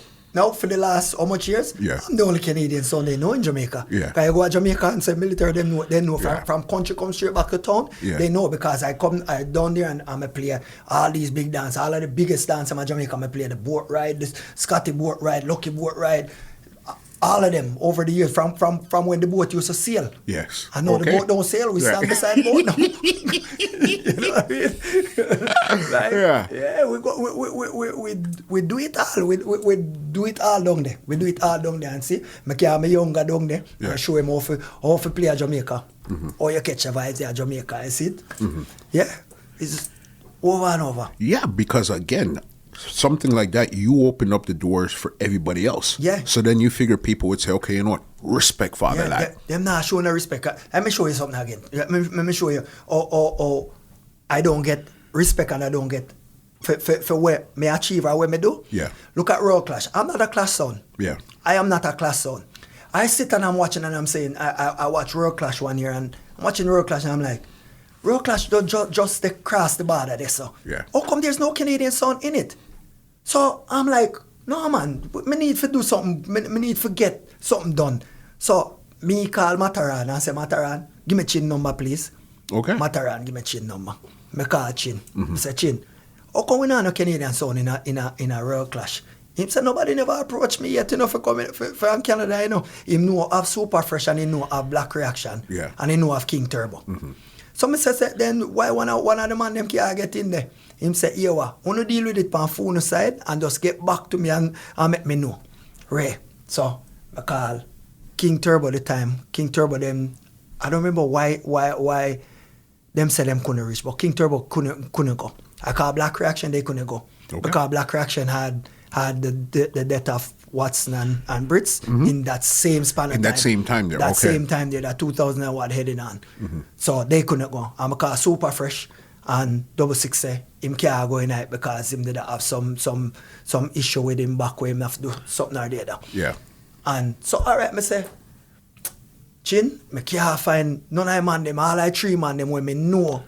for the last how much years, I'm the only Canadian son they know in Jamaica. Yeah. Because I go to Jamaica and say military, they know from country come straight back to town. Yeah. They know because I down there and I'm a player all these big dances, all of the biggest dances in Jamaica. I'm a player the boat ride, the Scotty boat ride, Lucky boat ride. All of them over the years from when the boat used to sail. Yes. I know the boat don't sail, we stand beside the boat now. You know what I mean? Like, yeah, we do it all. We do it all down there. We do it all down there and see. I carry my younger down there and show him how to play at Jamaica. How you catch a vibes at Jamaica, you see it? Yeah. It's over and over. Yeah, because again, something like that, you open up the doors for everybody else. Yeah. So then you figure people would say, okay, you know what? Respect Father Ladd. Them not showing no respect. Let me show you something again. Let me show you. Oh, I don't get respect and I don't get for where me achieve or where me do. Yeah. Look at Royal Clash. I'm not a Clash son. Yeah. I am not a Clash son. I sit and I'm watching and I'm saying, I watch Royal Clash one year and I'm watching Royal Clash and I'm like, Royal Clash don't just they cross the border there, so. Yeah. How come there's no Canadian son in it? So I'm like, no man, me need to do something, me need to get something done. So me call Mataran and say, Mataran, give me chin number please. Okay. Mataran give me Chin number. Me call Chin. I say, Chin, how come we not no Canadian sound in a real clash? Him say nobody never approached me yet, for coming from Canada, Him know of Super Fresh and he know of Black Reaction. Yeah. And he know of King Turbo. So me say, then why one of the man them can't get in there? Him say, yo, wanna deal with it on phone side and just get back to me and make me know. Ray. So I call King Turbo the time. King Turbo them, I don't remember why them said them couldn't reach, but King Turbo couldn't go. I call Black Reaction, they couldn't go. Okay. Because Black Reaction had the death of Watson and Brits in that same span of time. In that same time there, That same time there, that 2001 heading on. So they couldn't go. I'm call Super Fresh and Double Six say him can't go in night because him did have some issue with him back where him have to do something or the other. Yeah. And so alright, me say, Chin, me can't find none of them man them, all like 3 man them when me know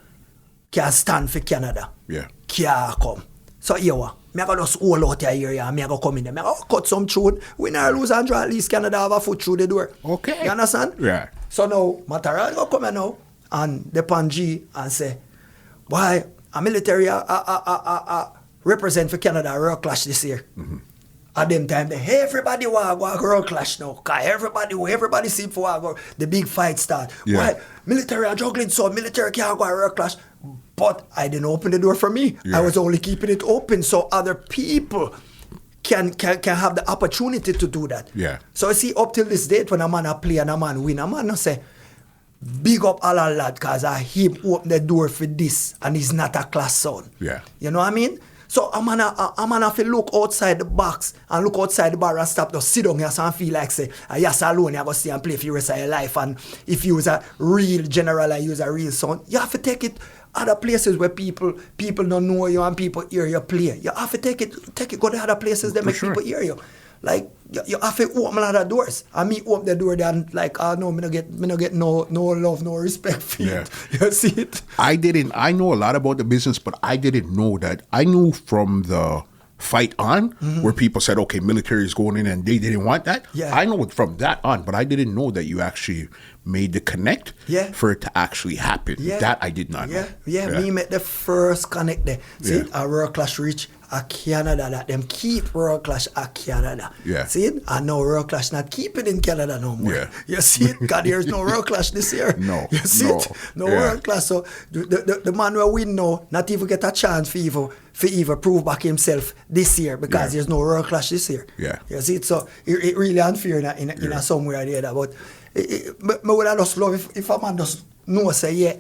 can stand for Canada. Yeah. Can't come. So here what? Me go just hold out here and me go come in there. Me go cut some tune. We not lose and draw, at least Canada have a foot through the door. Okay. You understand? Yeah. So now, Mataran go come here now and the Panji and say, why a military represent for Canada a rock clash this year. At them time, everybody want to go a rock clash now. Cause everybody see for go, the big fight start. Yeah. Why military are juggling, so military can't go a rock clash. But I didn't open the door for me. Yeah. I was only keeping it open so other people can have the opportunity to do that. Yeah. So I see up till this date when a man a play and a man win, a man no say, big up Allan Ladd because he opened the door for this and he's not a class son. Yeah. You know what I mean? So a man have to look outside the box and look outside the bar and stop to sit down here and feel like say, yes alone you go stay and play for the rest of your life, and if you use a real general and use a real sound, you have to take it other places where people don't know you and people hear you play. You have to take it go to other places that make people hear you. Like you have to open a lot of doors. And me open the door then like, oh no, me no get no love, no respect for it. You see it? I know a lot about the business, but I didn't know that. I knew from the fight on where people said, okay, military is going in and they didn't want that. Yeah. I know it from that on, but I didn't know that you actually made the connect for it to actually happen. Yeah. That I did not know. Yeah, me make the first connect there. See it? A World Clash reach a Canada, that them keep World Clash a Canada. Yeah. See it? And now World Clash not keep it in Canada no more. Yeah. You see it? God, there's no World Clash this year. No. You see it? No World Clash. So the man will win now, not even get a chance for even prove back himself this year because there's no World Clash this year. Yeah. You see it? So it really unfair in a somewhere there. But me would have just love if a man just know say, yeah,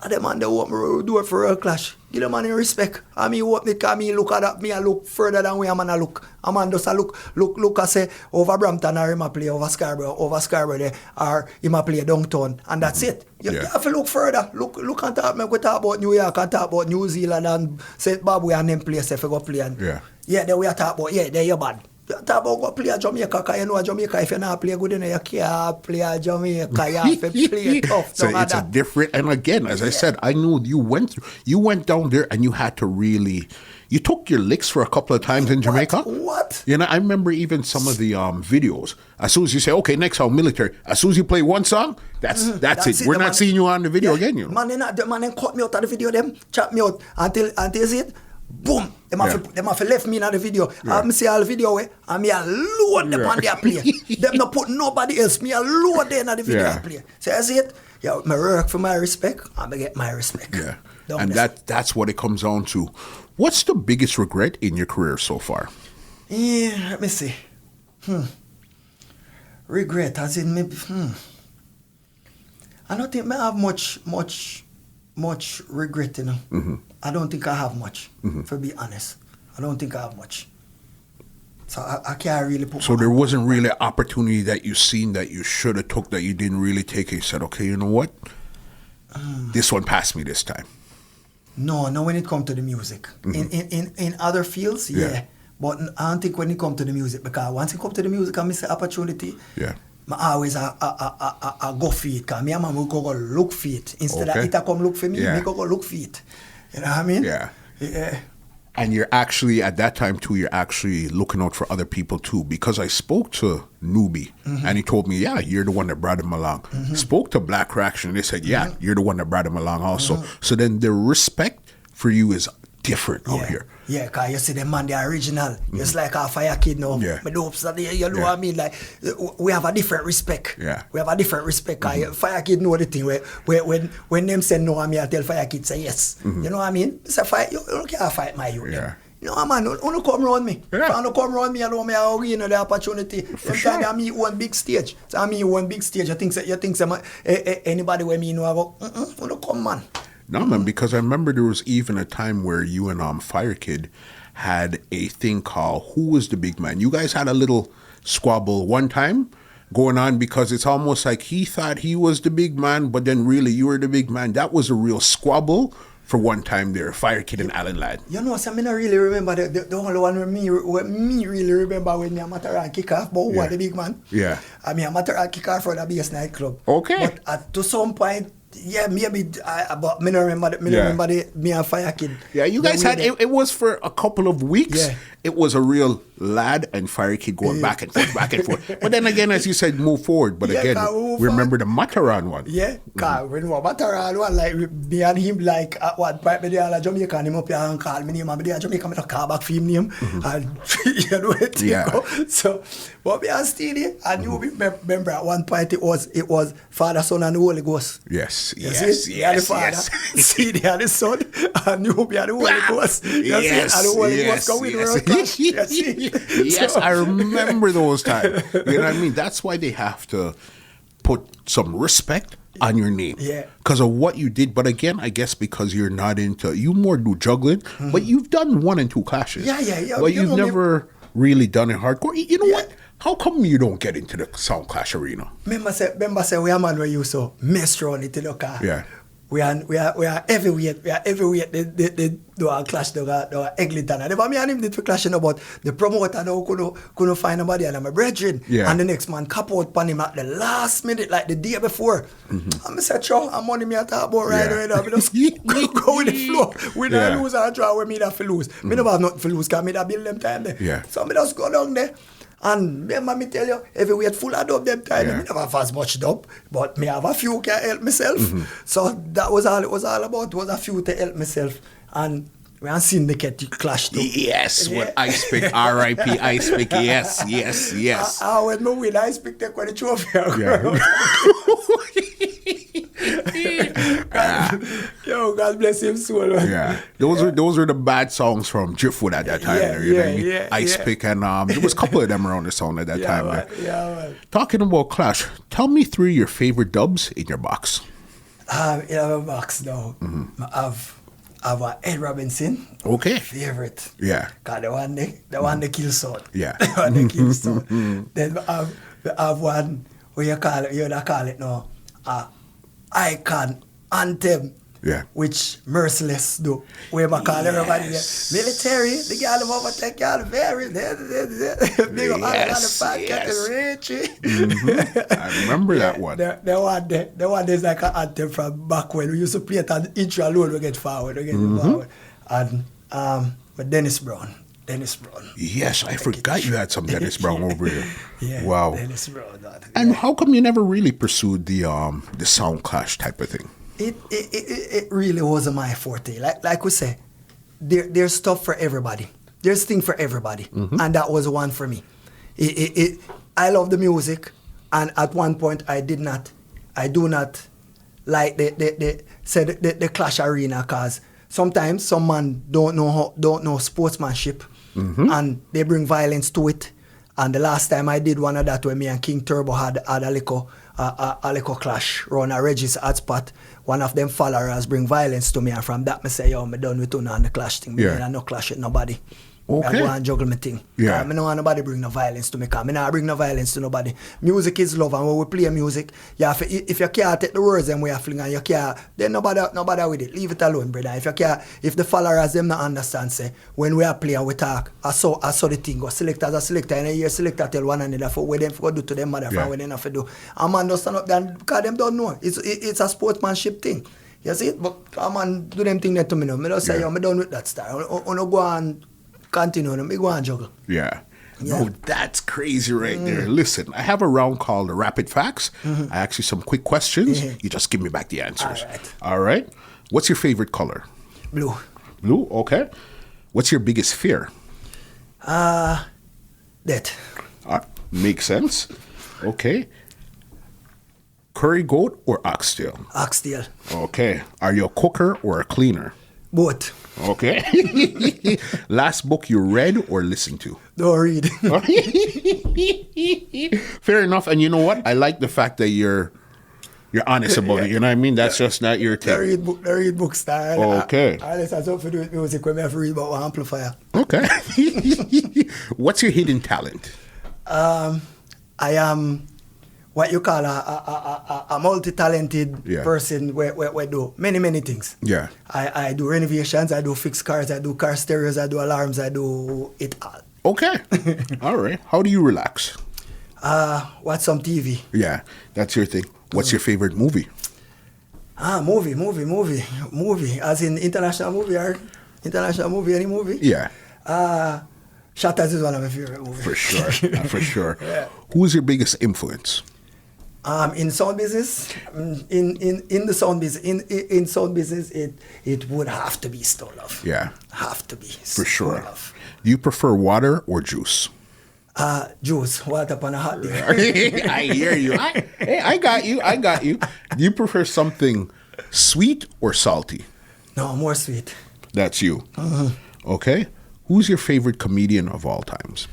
and the man they want me do it for World Clash. Give the man in respect. I mean, what me because me look at that, me I look further than where a man a look. A man just a look and say over Brampton or him a play over Scarborough there, or him a play downtown, and that's it. You have to look further. Look and talk. We talk about New York and talk about New Zealand and St. Barbara and them places if you go play. And then we talk about there you bad. Talk about go play a Jamaica, because you know a Jamaica, if you not play good enough, you can't play a Jamaica, you have to play tough. So it's a different, and again, as I said, I knew you went down there and you had to really, you took your licks for a couple of times in Jamaica. What? You know, I remember even some of the videos. As soon as you say, okay, next song, military, as soon as you play one song, that's it. We're not seeing you on the video again, you know. The man cut me out of the video, them chop me out until see it. Boom! Them have left me in the video. I see all the video and me alone them on their play. Them not put nobody else. Me alone there in the video play. So I see it. Yeah, me work for my respect. I get my respect. Yeah. And that's what it comes down to. What's the biggest regret in your career so far? Yeah, let me see. Regret as in maybe I don't think I have much regret, you know. I don't think I have much, to be honest. I don't think I have much. So I can't really put. So there wasn't really an opportunity that you seen that you should have took that you didn't really take. You said, okay, you know what? This one passed me this time. No, when it comes to the music. In other fields, but I don't think when it comes to the music, because once it comes to the music, I miss the opportunity. Yeah. I always go for it, because me and my mom go look for it. Instead of it come look for me, me go look for it. You know what I mean? Yeah. And you're actually, at that time too, you're actually looking out for other people too. Because I spoke to Newbie and he told me, yeah, you're the one that brought him along. Spoke to Black Reaction and they said, yeah, you're the one that brought him along also. So then the respect for you is different out here. Yeah, because you see the man, the original. It's like a Fire Kid now. Yeah. My dopes, you know what I mean? Like, we have a different respect. Yeah. We have a different respect. Fire Kid know the thing. When them say no, I tell Fire Kid say yes. You know what I mean? Say, you don't care fight my youth. Yeah. You know, man, don't come around me. Yeah. Don't come around me, I don't know the opportunity. Sometimes I mean one big stage. So I mean one big stage. You think anybody where me know about, don't come, man. No, man, because I remember there was even a time where you and Fire Kid had a thing called Who Was the Big Man? You guys had a little squabble one time going on because it's almost like he thought he was the big man, but then really you were the big man. That was a real squabble for one time there, Fire Kid and Allan Ladd. You know, so I don't really remember the only one where me really remember when me and Mataran kick off, but who was the big man? Yeah. I mean, Mataran kick off for the biggest nightclub. Okay. But to some point, yeah, maybe, but me don't remember, remember me and Fire Kid. Yeah, you guys had, it was for a couple of weeks. Yeah. It was a real Ladd and Fire Kid going back and forth, back and forth. But then again, as you said, move forward. But again, remember the Mataran one. Yeah, because when Mataran one, like, me and him, like, at one point, me there, Jamaica, and him up here and call me name, and me there, Jamaica, me call back for him name, and you know what go. So, but me and Steely, and you remember at one point, it was Father, Son, and the Holy Ghost. Yes, You yes, see? yes, The Father, Steely, and the Son, and you be the Holy Ghost. You see? And the Holy Ghost come with the world clash. You see? Yes, I remember those times. You know what I mean? That's why they have to put some respect on your name. Yeah. Because of what you did. But again, I guess because you're not into, you more do juggling, but you've done 1 and 2 clashes. Yeah. But you've never really done it hardcore. You know what? How come you don't get into the sound clash arena? Remember say we are man where you so mess around it in the car. Yeah. We are heavyweight. We are heavyweight. They do a clash. They are Eglinton. And me and him did for clashing about the promoter now couldn't find nobody and I'm a brethren. Yeah. And the next man cap out upon him at the last minute, like the day before. And I said, sure, I'm money me at talk about right away now. We just go with the flow. We don't lose or draw when me that for lose. Me never have nothing for lose because me that build them time there. Yeah. So me just go down there. And remember me tell you, everywhere full of dub them time. Me never have as much dub, but me have a few can help myself. So that was all it was all about, was a few to help myself. And we have seen the cat clash too. Yes, with Ice Pick, R.I.P. Ice Pick, yes. When me win Ice Pick, take the trophy. Yo, God bless him soul. Yeah, those are the bad songs from Driftwood at that time. You know what I mean? Ice Pick and there was a couple of them around the song at that time. Man. Yeah, man. Talking about Clash, tell me 3 of your favorite dubs in your box. In our box now, I've Ed Robinson. Okay. Favorite. Yeah. Cause the one they kill sound. Yeah. The one they kill sound. Then I have one what you call it now. Icon anthem. Yeah. Which Merciless do. Where I call everybody there. Military, the girl of overtake y'all very big up all the fat Captain Richie. I remember that one. The one is like an anthem from back when we used to play it and each alone we get forward. And but Dennis Brown. Yes, I forgot you had some Dennis Brown over here. Yeah. Wow. Dennis Brown. And how come you never really pursued the sound clash type of thing? It really wasn't my forte. Like we say, there's stuff for everybody. There's thing for everybody, and that was one for me. I love the music, and at one point I do not like the clash arena because sometimes some man don't know sportsmanship, and they bring violence to it. And the last time I did one of that, when me and King Turbo had a little clash around a Reggie's hotspot, one of them followers bring violence to me, and from that I say, yo, I'm done with you on the clash thing. I no clash with nobody. Okay. I go and juggle my thing. Yeah. I don't want nobody bring no violence to me, because I don't bring no violence to nobody. Music is love, and when we play music, if you can't take the words and we are fling and you can't, then nobody with it. Leave it alone, brother. If the followers them not understand, say, when we are playing, we talk, I saw the thing go, select as a selector, and a year selector tell one another for what them go do to them mother, for what they not do. A man don't stand up there, because them don't know. It's a sportsmanship thing. You see it? But come on, do them thing that to me now. Me just say, yo, me done with that style. I no go and continue. Me go and juggle. Yeah. Yeah. No, that's crazy right there. Listen, I have a round called the Rapid Facts. I ask you some quick questions. You just give me back the answers. All right. What's your favorite color? Blue. Blue, okay. What's your biggest fear? Death. Makes sense. Okay. Curry goat or oxtail? Oxtail. Okay. Are you a cooker or a cleaner? Both. Okay. Last book you read or listened to? Don't read. Fair enough. And you know what? I like the fact that you're honest about it. You know what I mean? That's just not your thing. I read books. Okay. I listen to do with music when I have to read about amplifier. Okay. What's your hidden talent? I am what you call a multi-talented person where do many things. Yeah. I do renovations, I do fix cars, I do car stereos, I do alarms, I do it all. Okay. All right. How do you relax? Watch some TV. Yeah, that's your thing. What's your favorite movie? Movie. As in international movie or international movie, any movie? Yeah. Shatters is one of my favorite movies. For sure. For sure. Yeah. Who is your biggest influence? In sound business, in the sound business, in sound business, it would have to be Stone Love. Yeah. Have to be. For sure. Stone Love. Do you prefer water or juice? Juice, water upon a hot day. I hear you. I got you. Do you prefer something sweet or salty? No, more sweet. That's you. Okay. Who's your favorite comedian of all times?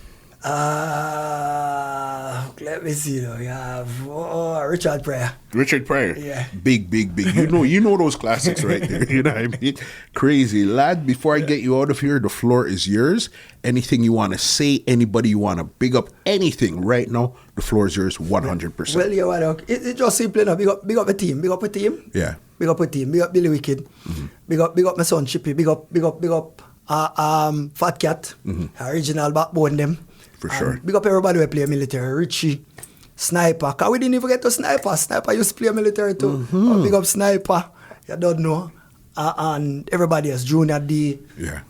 Let me see though. You have Richard Pryor. Richard Pryor. Yeah. Big. You know those classics right there. You know what I mean? Crazy. Lad, before I get you out of here, the floor is yours. Anything you want to say, anybody you want to big up, anything right now, the floor is yours 100%. Well, you know, it's just simply enough. Big up the team. Big up the team. Yeah. Big up the team. Big up Billy Wicked. Big up my son Chippy. Big up Fat Cat. Original backbone them. For sure. Big up everybody who play military. Richie, Sniper. Cause we didn't even get to Sniper. Sniper used to play military too. Big up Sniper. You don't know. And everybody else. Junior D. Yeah.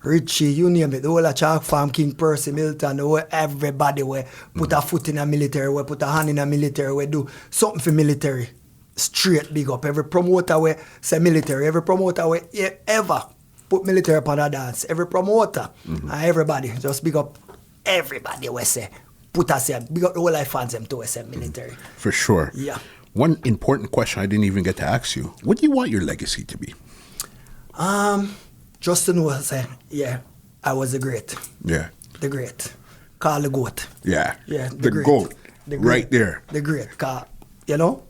Richie, you name it. The whole of Chalk Farm, King Percy, Milton, the whole everybody where put a foot in a military, where put a hand in a military, where do something for military. Straight big up. Every promoter where say military. Every promoter where ever put military upon a dance. Every promoter. And everybody. Just big up. Everybody will say, put us in, big up the whole life fans them to say military. For sure. Yeah. One important question I didn't even get to ask you. What do you want your legacy to be? Just to know, say, yeah, I was the great. Yeah. The great. Call the goat. Yeah. Yeah. The great. goat. The great. Right there. The great. Cause, you know,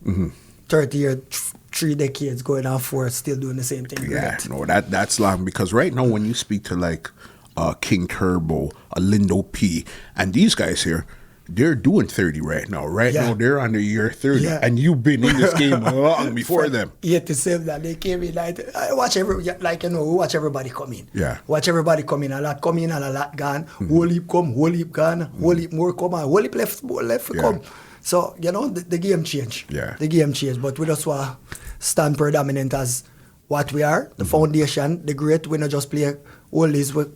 30 years, 3 decades going on 4, still doing the same thing. Yeah. Great. No, that's long because right now when you speak to like King Turbo, Lindo P, and these guys here, they're doing 30 right now. Right now, they're on their year 30, and you've been in this game long before them. 87 that they came in. Like, I watch we watch everybody come in. Yeah. Watch everybody come in. A lot come in and a lot gone. Whole heap come, whole heap gone, whole heap more come, and whole heap left come. So, you know, the game change. Yeah. The game change. But we just want to stand predominant as what we are, the foundation, the great. We not just play all these with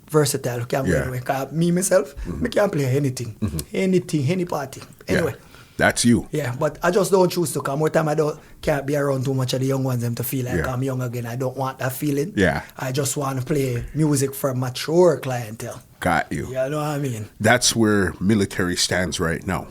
versatile. Can play anyway. Cause me myself, me can play anything, any party, anyway. That's you. Yeah, but I just don't choose to come. More time I can't be around too much of the young ones them to feel like I'm young again. I don't want that feeling. Yeah. I just want to play music for mature clientele. Got you. You know what I mean? That's where military stands right now.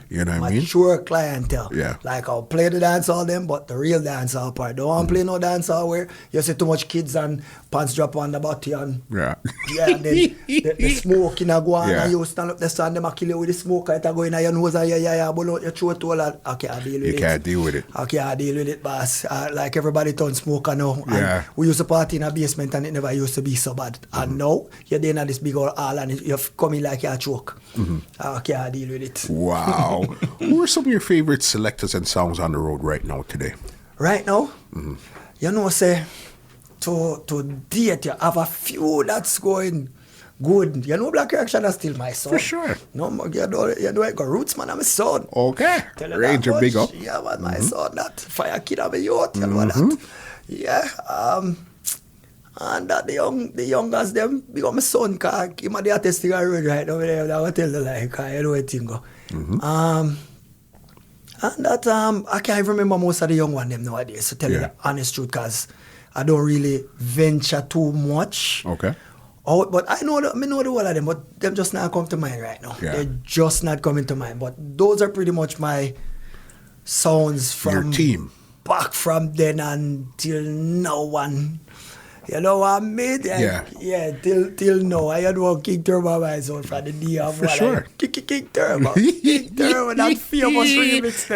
You know what I mean? Mature clientele. Yeah. Like I'll play the dancehall them, but the real dancehall part. Don't want to play no dancehall where you see too much kids and pants drop on the body and and then the smoke in a go on and you stand up the stand them a kill you with the smoke and it go in your nose and but out your throat all that. I can't deal with it. You can't deal with it. I can't deal with it, boss. Like everybody turn smoker now. Yeah. We used to party in a basement and it never used to be so bad. And now you're there in this big old hall and you're coming like you're a choke. I can't deal with it. Wow. Who are some of your favorite selectors and songs on the road right now today? Right now, you know, say to date, you have a few that's going good. You know, Black Reaction is still my son. For sure. No, you know, I got roots, man. I'm a son. Okay. Tell you Ranger, that big much. up. Yeah, man, my son, that fire kid of a youth, you know that. Yeah, and that the youngest them become my son, cause him and the artist thing I read right now, I will tell the lie, cause you know what thing go. And that I can't remember most of the young one them nowadays, to tell you the honest truth, cause I don't really venture too much. Okay. Oh, but I know the whole of them, but them just not come to mind right now. Yeah. They're just not coming to mind. But those are pretty much my sounds from your team. Back from then until now one. You know what I mean? Yeah, till now. I had one King Turbo my son from the day of For sure. King Turbo. King Turbo, that famous remix.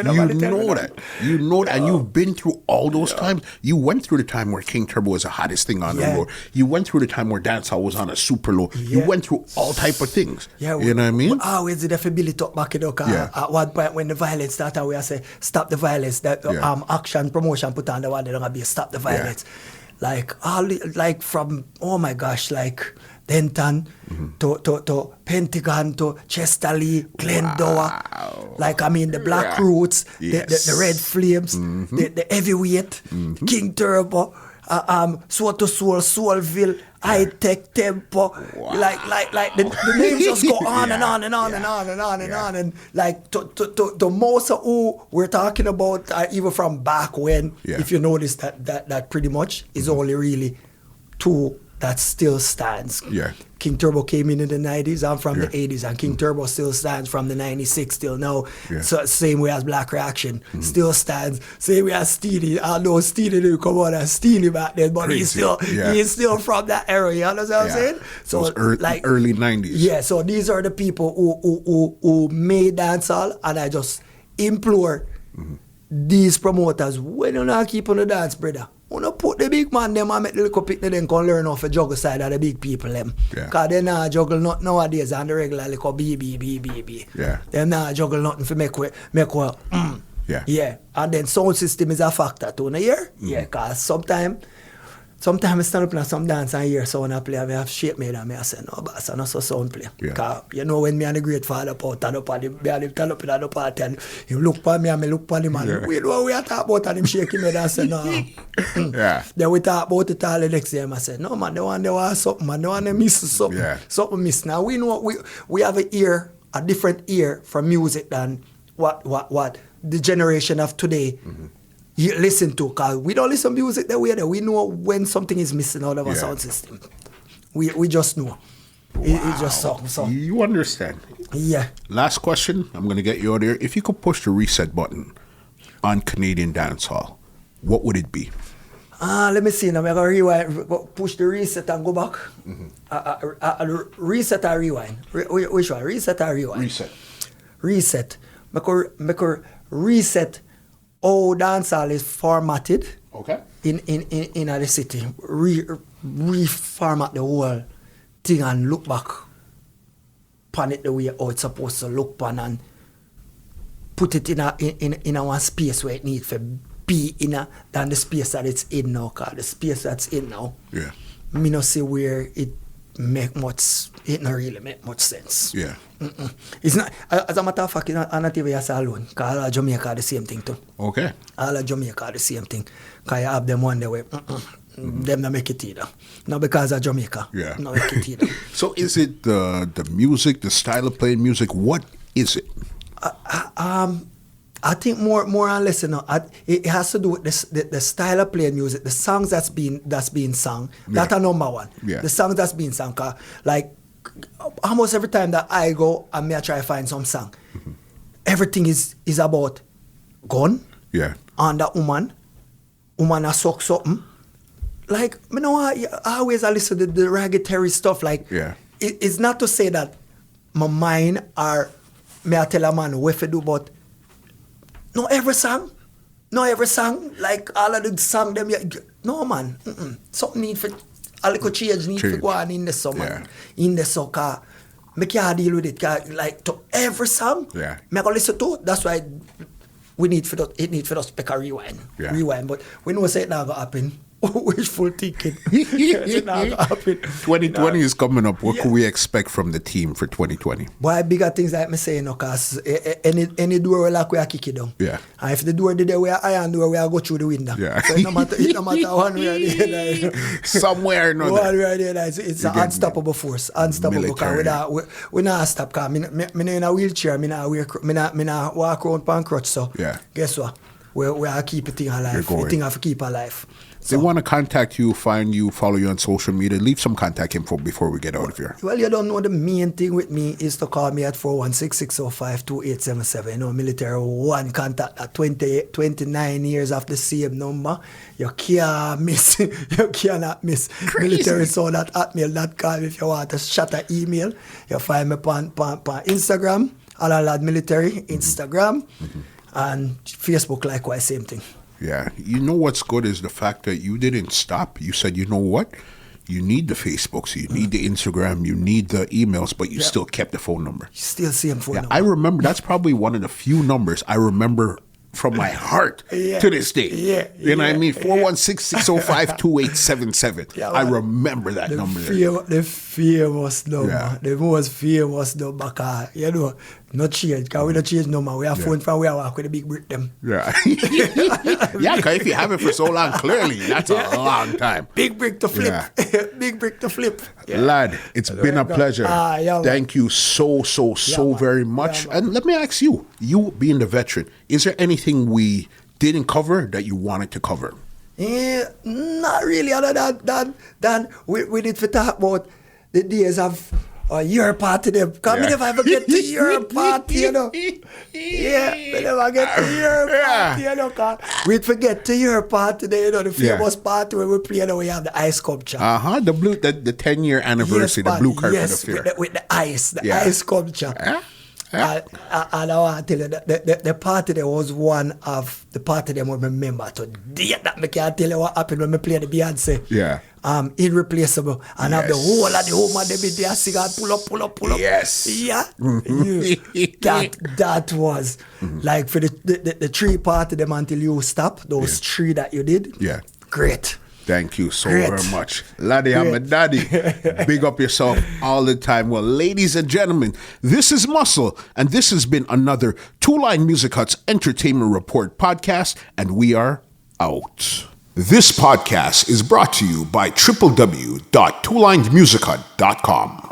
You know that. And you've been through all those times. You went through the time where King Turbo was the hottest thing on the road. You went through the time where dancehall was on a super low. You went through all type of things. Yeah, you know what I mean? We always did the ability to back it up. At one point when the violence started, we say, stop the violence. That action, promotion put on the one, they're going to be stop the violence. Like from, oh my gosh, like Denton to Pentagon to Chesterly, Glendower, like I mean the Black Roots, the Red Flames, the Heavyweight, King Turbo, Soul to Soul, Soulville, High Tech Tempo, like the names just go on and on and on and on and on and on, and like to most of who we're talking about, even from back when, if you notice that pretty much is only really two that still stands. Yeah. King Turbo came in the 90s, I'm from the 80s, and King Turbo still stands from the 96 till now. So same way as Black Reaction, still stands. Same way as Steely. I know Steely didn't come out as Steely back then, but he's still from that era, you understand what I'm saying? So early 90s. Yeah, so these are the people who made dancehall, and I just implore these promoters, when you not keep on the dance, brother, you know, put the big man them and make the little picnic them can learn off the juggle side of the big people them. Because they not juggle not nowadays and the regular little B. They not juggle nothing for make and then sound system is a factor too, you hear? Because sometimes I stand up in some dance and hear sound I play, I have shape made and I say, no, boss, I not so sound play. Because you know when me and the great father stand up and him stand up in the party and him look for me and me look for him and we know we are talking about and him shake him head and say, no. Then we talk about it all the next day and I say, no man, they want something, man, they want to miss something. Something miss. Now we know we have a different ear for music than what the generation of today you listen to, because we don't listen to music that way. We know when something is missing out of our sound system. We just know. It's just so. You understand. Yeah. Last question. I'm going to get you out there. If you could push the reset button on Canadian dancehall, what would it be? Let me see. Now I'm going to rewind. Push the reset and go back. Reset or rewind? Which one? Reset or rewind? Reset. Make a reset. How dancehall is formatted in the city, reformat the whole thing and look back upon it the way how it's supposed to look upon and put it in a one space where it needs to be than the space that it's in now. Cause the space that's in now, me not see where it not really make much sense. It's not, as a matter of fact, I'm not even alone, because all of Jamaica are the same thing too. All of Jamaica are the same thing. Because you have them one day where them not make it either. Not because of Jamaica. Not make it either. So is it the music, the style of playing music? What is it? I think more or less, you know, it has to do with the style of playing music, the songs that's being sung. That's a number one. The songs that's being sung. Like almost every time that I go and I try to find some song, everything is about gun. And that woman a suck something. Like, you know, I always listen to the reggae stuff. Like, it's not to say that my mind or me I tell a man what to do, but not every song, like all of the song them, no man, something need for, a little change need for go on in the summer, in the soccer, me can't deal with it, like to every song, me go listen to, that's why it need for us to pick a rewind, but we know say it not going to happen, wishful thinking. It's not gonna happen. 2020 is coming up. What can we expect from the team for 2020? Boy, bigger things like me say, cause any door we lock, we are kick it down. Yeah. And if the door did there, we are iron door, we are go through the window. Yeah. So it no matter one way or the other. Somewhere or another. One way or the other, it's an unstoppable force. Unstoppable. Cause we not stop. Cause me in a wheelchair, me not walk around on crutch. So guess what? We are keep a thing alive. The thing have to keep alive. They want to contact you, find you, follow you on social media. Leave some contact info before we get out of here. Well, you don't know, the main thing with me is to call me at 416-605-2877. You know, military one contact at 29 years of the same number. You can't miss. You cannot miss. Crazy. Military sound at hotmail.com. If you want to shut an email, you find me on Instagram, Allan Ladd Military, Instagram, and Facebook likewise, same thing. Yeah. You know what's good is the fact that you didn't stop. You said, you know what? You need the Facebooks, you need the Instagram, you need the emails, but you still kept the phone number. Still same phone number. I remember, that's probably one of the few numbers I remember from my heart to this day. You know what I mean? 416-605-2877. I remember that number. The famous number. The most famous number. Cause, you know, not change. Because we don't change number. We have phone from where I work with the big brick them. Yeah. Because if you have it for so long, clearly, that's a long time. Big brick to flip. Big brick to flip. Lad, it's been a pleasure. Thank you so very much. And let me ask you being the veteran, is there anything we didn't cover that you wanted to cover? Not really, other than we did for talk about the days of your party them. Because me never ever get to your party, you know. Me never get to your party, you know. Cause we'd forget to your party, you know, the famous party where we play, you know, we have the ice sculpture. The 10-year anniversary, the blue carpet affair. With the ice sculpture. And I want to tell you, the party there was one of the party them we remember today. That me can't tell you what happened when we played the Beyonce. Irreplaceable. And have the whole of the home and they be there sing and pull up. Yes. Yeah. That was like for the three party them until you stop, those three that you did. Yeah. Great. Thank you so very much. Laddie, I'm a daddy. Big up yourself all the time. Well, ladies and gentlemen, this is Muscle, and this has been another Two Line Music Hut's Entertainment Report podcast, and we are out. This podcast is brought to you by www.twolinedmusichut.com.